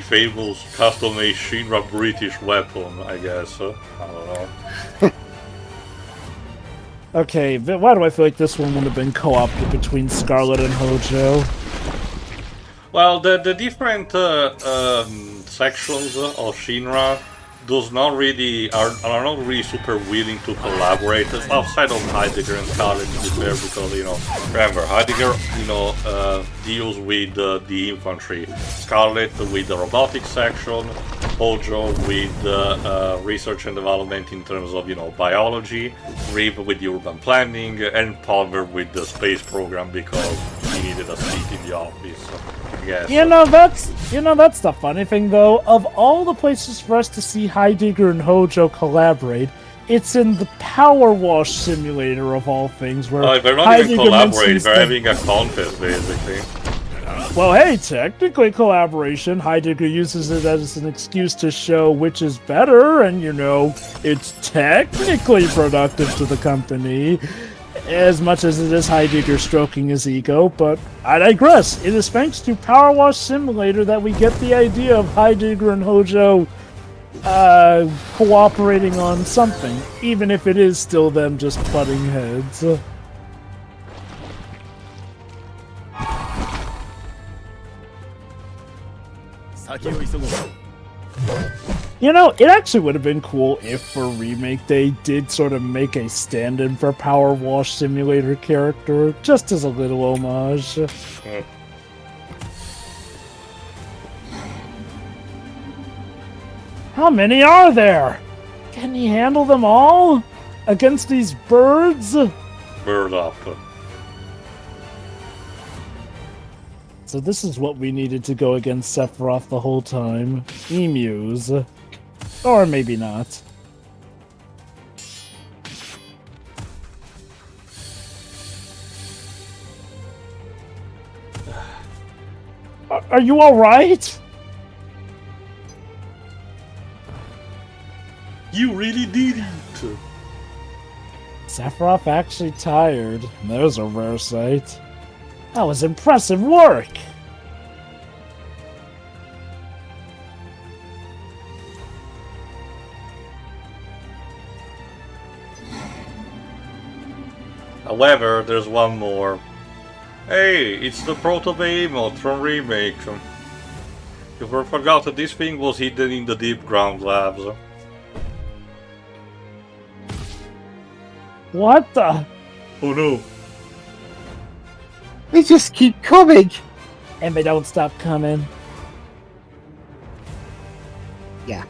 famous custom-made Shinra British weapon, I guess. I don't know. Okay, but why do I feel like this one would have been co-opted between Scarlet and Hojo? Well, the different sections of Shinra does not really are not really super willing to collaborate outside of Heidegger and Scarlet, to be fair, because remember Heidegger deals with the infantry, Scarlet with the robotics section, Hojo with research and development in terms of biology, Reeve with the urban planning, and Palmer with the space program because he needed a seat in the office. Yes. That's the funny thing, though. Of all the places for us to see Heidegger and Hojo collaborate, it's in the Power Wash Simulator of all things, where they're not Heidegger even collaborating, mentions they're having a contest, basically. Well, hey, technically collaboration. Heidegger uses it as an excuse to show which is better, and it's technically productive to the company. As much as it is Heidegger stroking his ego, but I digress. It is thanks to Power Wash Simulator that we get the idea of Heidegger and Hojo cooperating on something, even if it is still them just butting heads. It actually would have been cool if for remake they did sort of make a stand-in for Power Wash Simulator character, just as a little homage. How many are there? Can he handle them all? Against these birds? Bird up. So this is what we needed to go against Sephiroth the whole time. Emus. Or maybe not. Are you alright? You really did it! Sephiroth actually tired. There's a rare sight. That was impressive work! However, there's one more. Hey, it's the proto-behemoth from Remake. You forgot that this thing was hidden in the deep ground labs. What the? Oh no. They just keep coming! And they don't stop coming. Yeah.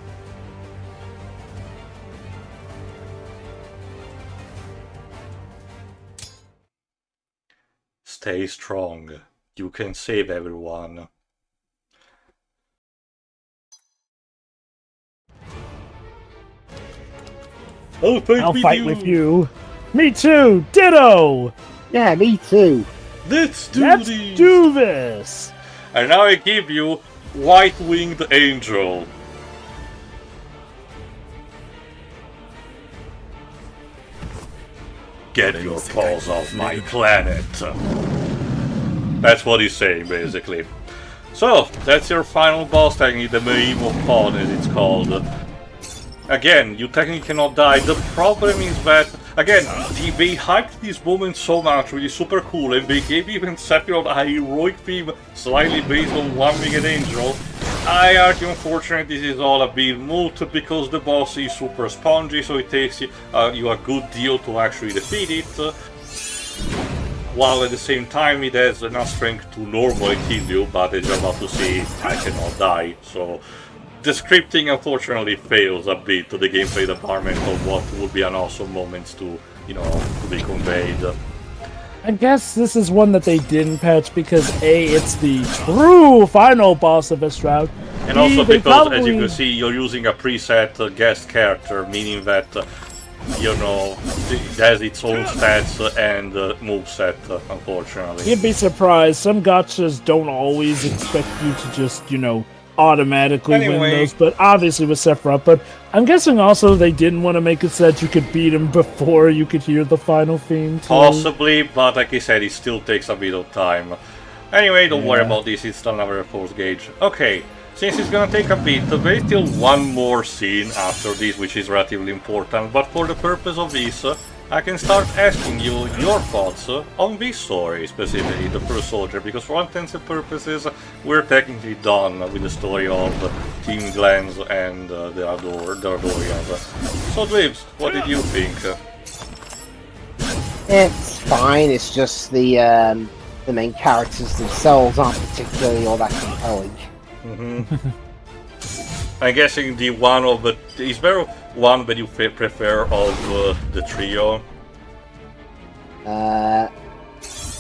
Stay strong. You can save everyone. I'll fight with you. Me too! Ditto! Yeah, me too. Let's do this! And now I give you White-Winged Angel. Get your paws off my planet. That's what he's saying, basically. So, that's your final boss, technically, the Behemoth Pawn, as it's called. Again, you technically cannot die. The problem is that, again, they hyped this moment so much, really super cool, and they gave even Sephiroth a heroic theme slightly based on One-Winged Angel. I argue, unfortunately, this is all a bit moot because the boss is super spongy, so it takes you a good deal to actually defeat it, while at the same time it has enough strength to normally kill you, but as you're about to see, I cannot die, so the scripting unfortunately fails a bit to the gameplay department of what would be an awesome moment to be conveyed. I guess this is one that they didn't patch because A, it's the true final boss of this route. And also because, as you can see, you're using a preset guest character, meaning that, it has its own stats and moveset, unfortunately. You'd be surprised, some gachas don't always expect you to just, automatically win those, but obviously with Sephiroth. But I'm guessing also they didn't want to make it so that you could beat him before you could hear the final theme too. Possibly, but like I said, it still takes a bit of time. Anyway, don't worry about this, it's still another force gauge. Okay, since it's gonna take a bit, there's still one more scene after this, which is relatively important, but for the purpose of this, I can start asking you your thoughts on this story, specifically the First Soldier, because for all intents and purposes, we're technically done with the story of Team Glens and the Ardorians. So, Dweebs, what did you think? It's fine. It's just the main characters themselves aren't particularly all that compelling. I'm guessing the one of the... Is there one that you prefer of the trio?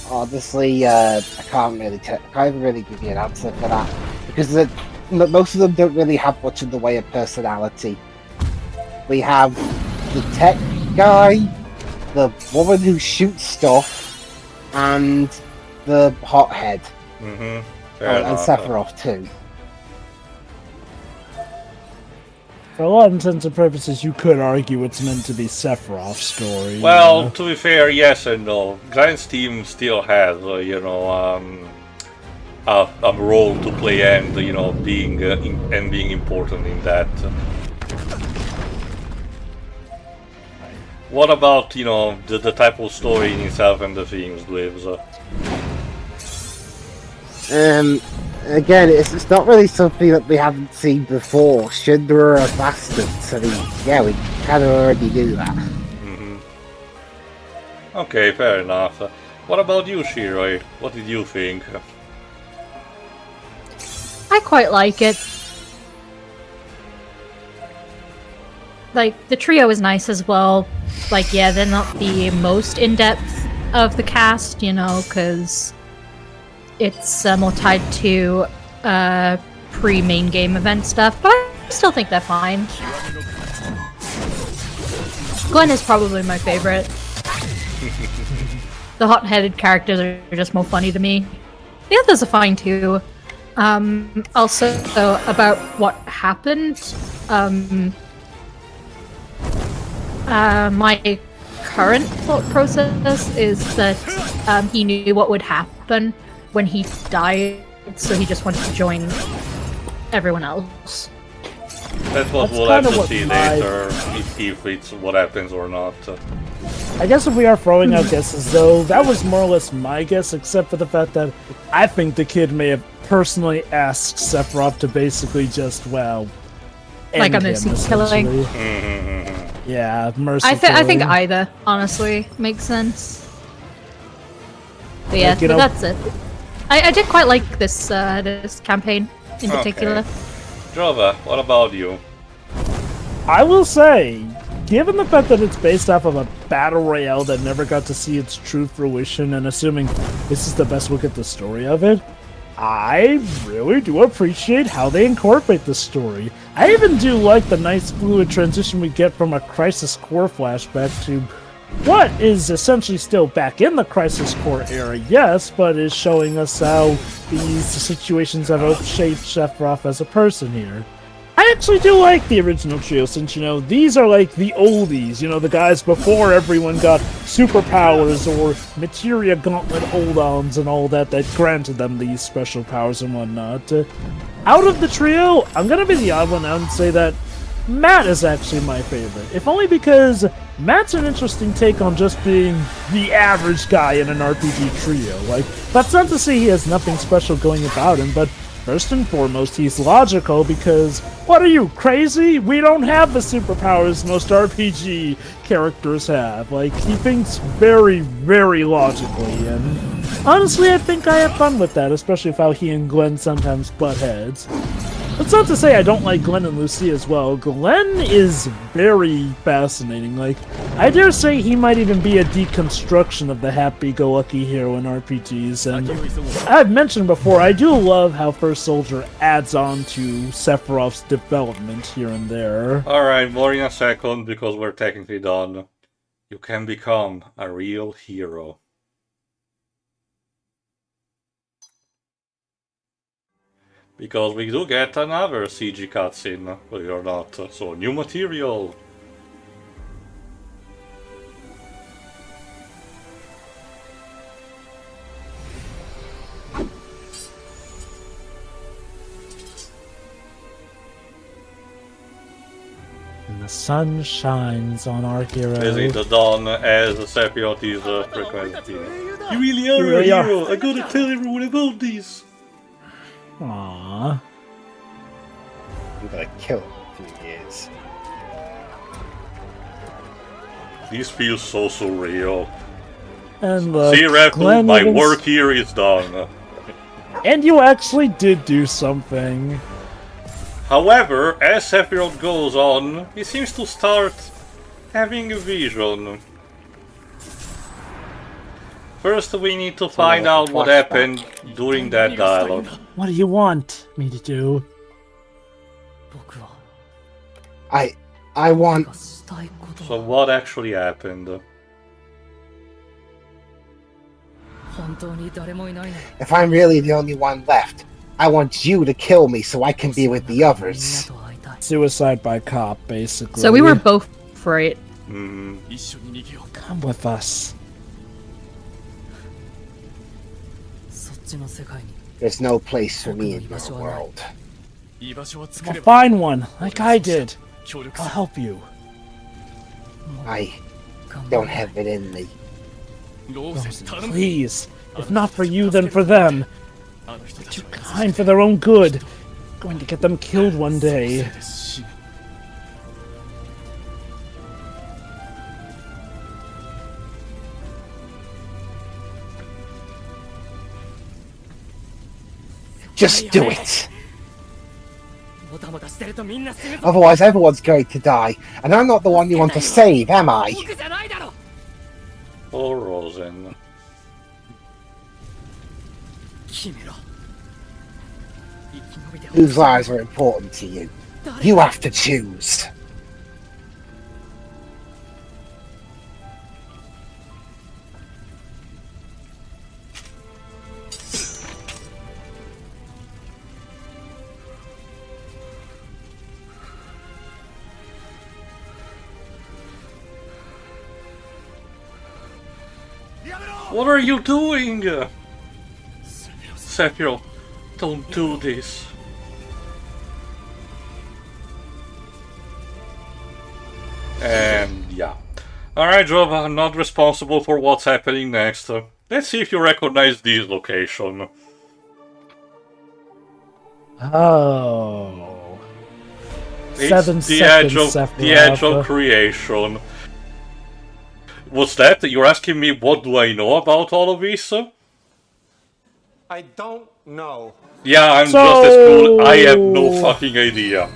Honestly, I can't really give you an answer for that because most of them don't really have much in the way of personality. We have the tech guy, the woman who shoots stuff, and the hothead. And Sephiroth too. For a lot of intents and purposes, you could argue it's meant to be Sephiroth's story. Well, to be fair, yes and no. Glenn's team still has, a role to play and, being important in that. What about, the type of story in itself and the themes, Dweebs? Again, it's not really something that we haven't seen before. Shinra are bastards. I mean, yeah, we kind of already knew that. Okay, fair enough. What about you, Shiroi? What did you think? I quite like it. Like, the trio is nice as well. Like, yeah, they're not the most in-depth of the cast, because it's more tied to pre-main game event stuff, but I still think they're fine. Glenn is probably my favorite. The hot-headed characters are just more funny to me. The others are fine too. Also, about what happened, my current thought process is that he knew what would happen when he died, so he just wanted to join everyone else. That's what we'll have to see later, if it's what happens or not. I guess if we are throwing out guesses, though, that was more or less my guess, except for the fact that I think the kid may have personally asked Sephiroth to basically just, like a mercy killing. Yeah, mercy I killing. think either, honestly, makes sense. But yeah, but that's it. I did quite like this this campaign in particular. Jova, what about you? I will say, given the fact that it's based off of a battle royale that never got to see its true fruition, and assuming this is the best look at the story of it, I really do appreciate how they incorporate the story. I even do like the nice fluid transition we get from a Crisis Core flashback to what is essentially still back in the Crisis Core era, yes, but is showing us how these situations have shaped Sephiroth as a person here. I actually do like the original trio, since, these are like the oldies, the guys before everyone got superpowers or materia gauntlet hold-ons and all that granted them these special powers and whatnot. Out of the trio, I'm gonna be the odd one out and say that Matt is actually my favorite, if only because Matt's an interesting take on just being the average guy in an RPG trio. Like, that's not to say he has nothing special going about him, but first and foremost, he's logical because, what are you, crazy? We don't have the superpowers most RPG characters have. Like, he thinks very, very logically, and honestly, I think I have fun with that, especially with how he and Glenn sometimes butt heads. That's not to say I don't like Glenn and Lucy as well. Glenn is very fascinating. Like, I dare say he might even be a deconstruction of the happy-go-lucky hero in RPGs. And I've mentioned before, I do love how First Soldier adds on to Sephiroth's development here and there. Alright, more in a second, because we're technically done. You can become a real hero. Because we do get another CG cutscene, believe it or not. So, new material! And the sun shines on our hero. Is the dawn as Sephiroth is frequenting? You really are a hero! I gotta tell everyone about this! Aww. I'm gonna kill him in a few years. This feels so surreal. And See, Repu, Glenn my even work here is done. And you actually did do something. However, as Sephiroth goes on, he seems to start having a vision. First, we need to find out what happened during that dialogue. What do you want me to do? I want... So what actually happened? If I'm really the only one left, I want you to kill me so I can be with the others. Suicide by cop, basically. So we were both right. Come with us. There's no place for me in your world. Well, find one, like I did. I'll help you. I don't have it in me. Rosen, please. If not for you, then for them. They're too kind for their own good. Going to get them killed one day. Just do it! Otherwise everyone's going to die, and I'm not the one you want to save, am I? Oh, Rosen. Whose lives are important to you? You have to choose. What are you doing? Sephiroth, don't do this. And yeah. Alright, Jova, I'm not responsible for what's happening next. Let's see if you recognize this location. Oh. It's 7 the edge seconds, of the edge of creation. What's that? You're asking me what do I know about all of this? I don't know. Yeah, I'm just as cool. I have no fucking idea.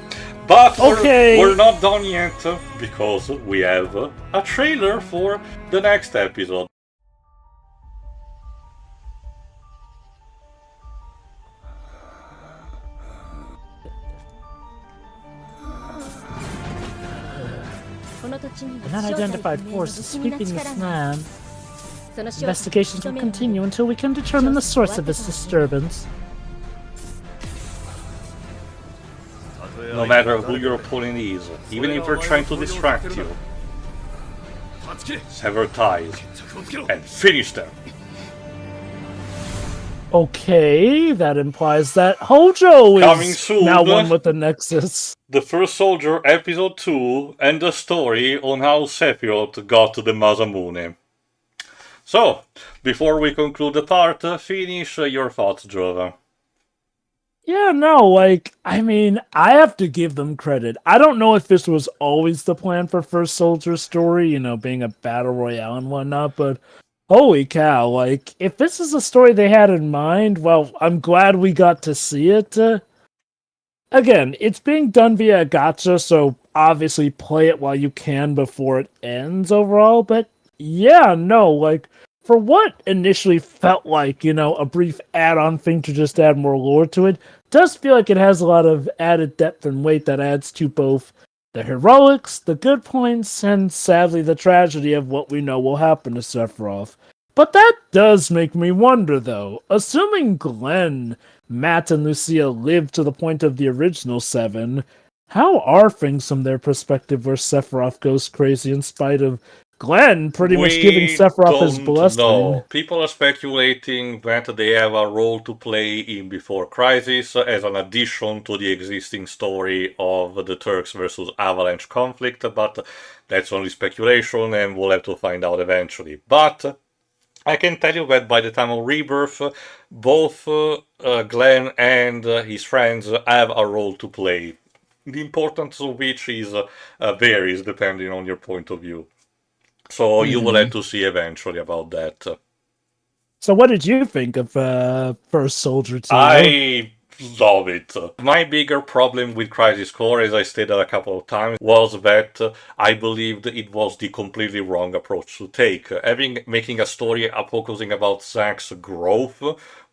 But we're not done yet, because we have a trailer for the next episode. An unidentified force is sweeping this land. Investigations will continue until we can determine the source of this disturbance. No matter who your opponent is, even if they're trying to distract you, sever ties and finish them. Okay, that implies that Hojo Coming is soon. now one with the Nexus. The First Soldier Episode 2 and the story on how Sephiroth got to the Masamune. So, before we conclude the part, finish your thoughts, Jova. Yeah, no, like, I mean, I have to give them credit. I don't know if this was always the plan for First Soldier's story, you know, being a battle royale and whatnot, but holy cow, like, if this is a story they had in mind, well, I'm glad we got to see it. Again, it's being done via gacha, so obviously play it while you can before it ends overall, but yeah, no, like, for what initially felt like, you know, a brief add-on thing to just add more lore to it, does feel like it has a lot of added depth and weight that adds to both the heroics, the good points, and sadly the tragedy of what we know will happen to Sephiroth. But that does make me wonder, though. Assuming Glenn, Matt, and Lucia lived to the point of the original 7, how are things from their perspective where Sephiroth goes crazy in spite of Glenn pretty much giving Sephiroth his blessing? No, people are speculating that they have a role to play in Before Crisis as an addition to the existing story of the Turks versus Avalanche conflict, but that's only speculation and we'll have to find out eventually. But I can tell you that by the time of Rebirth, both Glenn and his friends have a role to play the importance of which is varies depending on your point of view. So you will have to see eventually about that. So what did you think of First Soldier 2? I love it. My bigger problem with Crisis Core, as I stated a couple of times, was that I believed it was the completely wrong approach to take. Making a story focusing about Zack's growth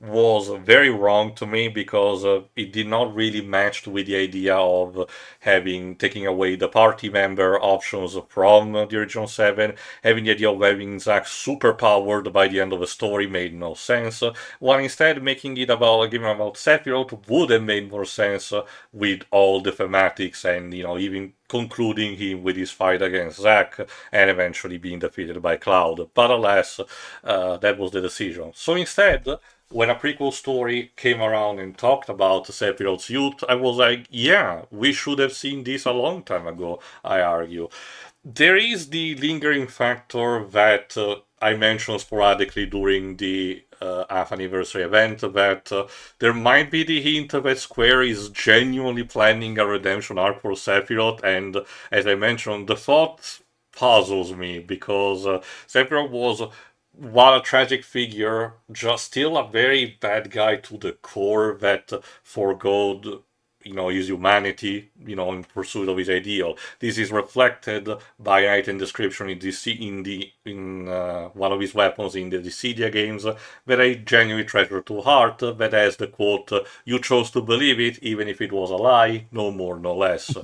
was very wrong to me because it did not really match with the idea of taking away the party member options from the original 7. Having the idea of having Zack superpowered by the end of the story made no sense, while instead making it about a game about Sephiroth would have made more sense with all the thematics and, even concluding him with his fight against Zack and eventually being defeated by Cloud. But alas, that was the decision. So instead, when a prequel story came around and talked about Sephiroth's youth, I was like, yeah, we should have seen this a long time ago, I argue. There is the lingering factor that I mentioned sporadically during the half anniversary event that there might be the hint that Square is genuinely planning a redemption arc for Sephiroth, and as I mentioned, the thought puzzles me because Sephiroth was, while a tragic figure, just still a very bad guy to the core that forgoed his humanity, in pursuit of his ideal. This is reflected by an item description in one of his weapons in the Dissidia games that I genuinely treasure to heart, that has the quote, "You chose to believe it, even if it was a lie, no more, no less."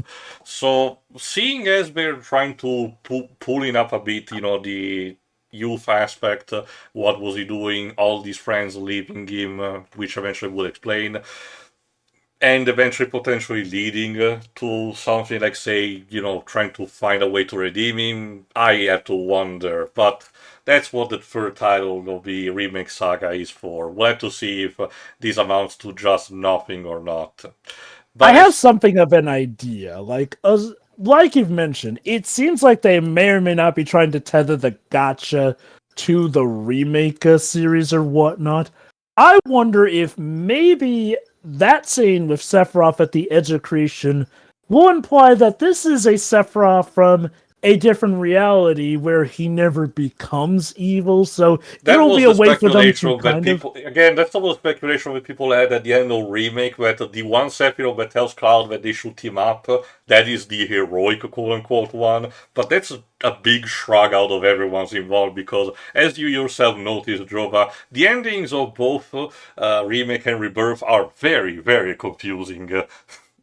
So, seeing as they're trying to pulling up a bit, the youth aspect, what was he doing, all these friends leaving him, which eventually will explain, and eventually potentially leading to something like, say, trying to find a way to redeem him, I have to wonder. But that's what the third title of the remake saga is for. We'll have to see if this amounts to just nothing or not. But I have something of an idea. Like you've mentioned, it seems like they may or may not be trying to tether the gacha to the remake series or whatnot. I wonder if maybe that scene with Sephiroth at the edge of creation will imply that this is a Sephiroth from a different reality where he never becomes evil, so it'll be a way for them to kind of... Again, that's all the speculation that people had at the end of remake, that the one Sephiroth that tells Cloud that they should team up, that is the heroic quote-unquote one, but that's a big shrug out of everyone's involved, because as you yourself noticed, Jova, the endings of both remake and rebirth are very, very confusing.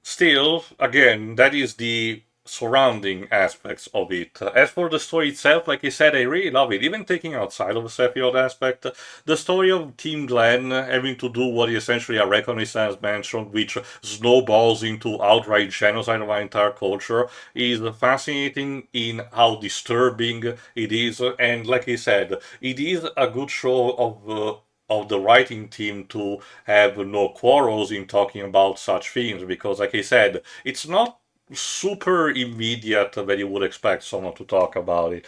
Still, again, that is the surrounding aspects of it. As for the story itself, like I said, I really love it. Even taking outside of the Sephiroth aspect, the story of Team Glenn having to do what is essentially a reconnaissance mission, which snowballs into outright genocide of our entire culture, is fascinating in how disturbing it is. And like I said, it is a good show of the writing team to have no quarrels in talking about such themes, because like I said, it's not super immediate that you would expect someone to talk about it.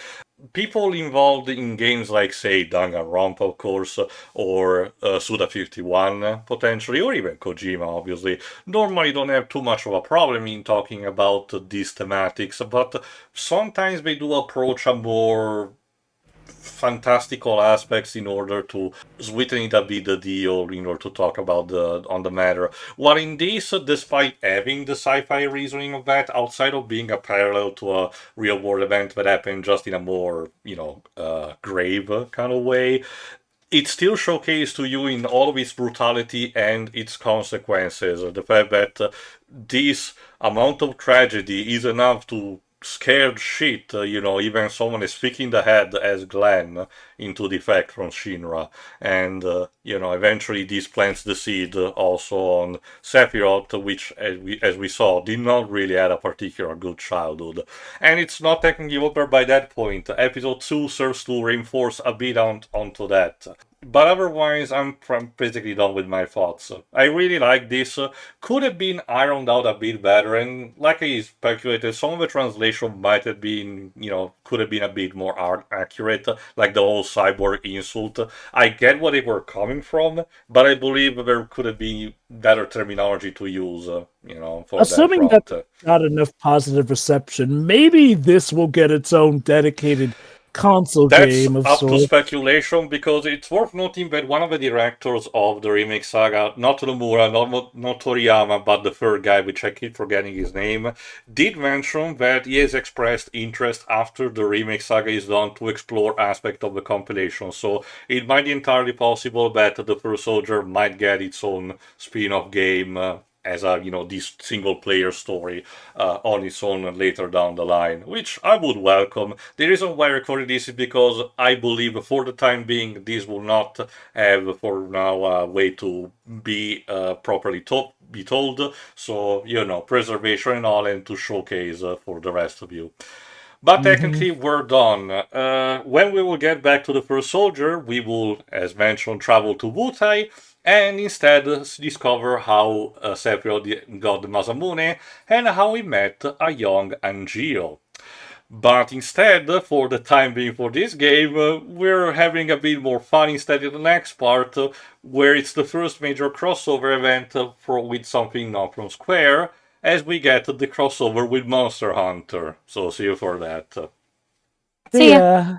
People involved in games like, say, Danganronpa, of course, or Suda51, potentially, or even Kojima, obviously, normally don't have too much of a problem in talking about these thematics, but sometimes they do approach a more fantastical aspects in order to sweeten it a bit the deal, in order to talk about on the matter. While in this, despite having the sci-fi reasoning of that, outside of being a parallel to a real world event that happened just in a more, grave kind of way, it still showcased to you in all of its brutality and its consequences. The fact that this amount of tragedy is enough to scared shit, even someone is sticking the head as Glenn into defect from Shinra. And, eventually this plants the seed also on Sephiroth, which, as we saw, did not really have a particular good childhood. And it's not technically over by that point. Episode 2 serves to reinforce a bit onto that. But otherwise, I'm basically done with my thoughts. I really like this. Could have been ironed out a bit better, and like I speculated, some of the translation might have been, could have been a bit more accurate, like the whole cyborg insult. I get where they were coming from, but I believe there could have been better terminology to use, for Assuming that that front. got enough positive reception, maybe this will get its own dedicated console That's game of up to sorts. speculation because it's worth noting that one of the directors of the remake saga, not Nomura, not Toriyama, but the third guy, which I keep forgetting his name, did mention that he has expressed interest after the remake saga is done to explore aspects of the compilation. So it might be entirely possible that the First Soldier might get its own spin-off game. As a this single player story on its own later down the line, which I would welcome. The reason why I recorded this is because I believe for the time being this will not have for now a way to be properly be told. So preservation and all, and to showcase for the rest of you. But technically, we're done. When we will get back to the First Soldier, we will, as mentioned, travel to Wutai and instead discover how Sephiroth got the Masamune and how he met a young Angeal. But instead, for the time being for this game, we're having a bit more fun instead in the next part, where it's the first major crossover event with something not from Square, as we get the crossover with Monster Hunter. So see you for that. See ya. Yeah.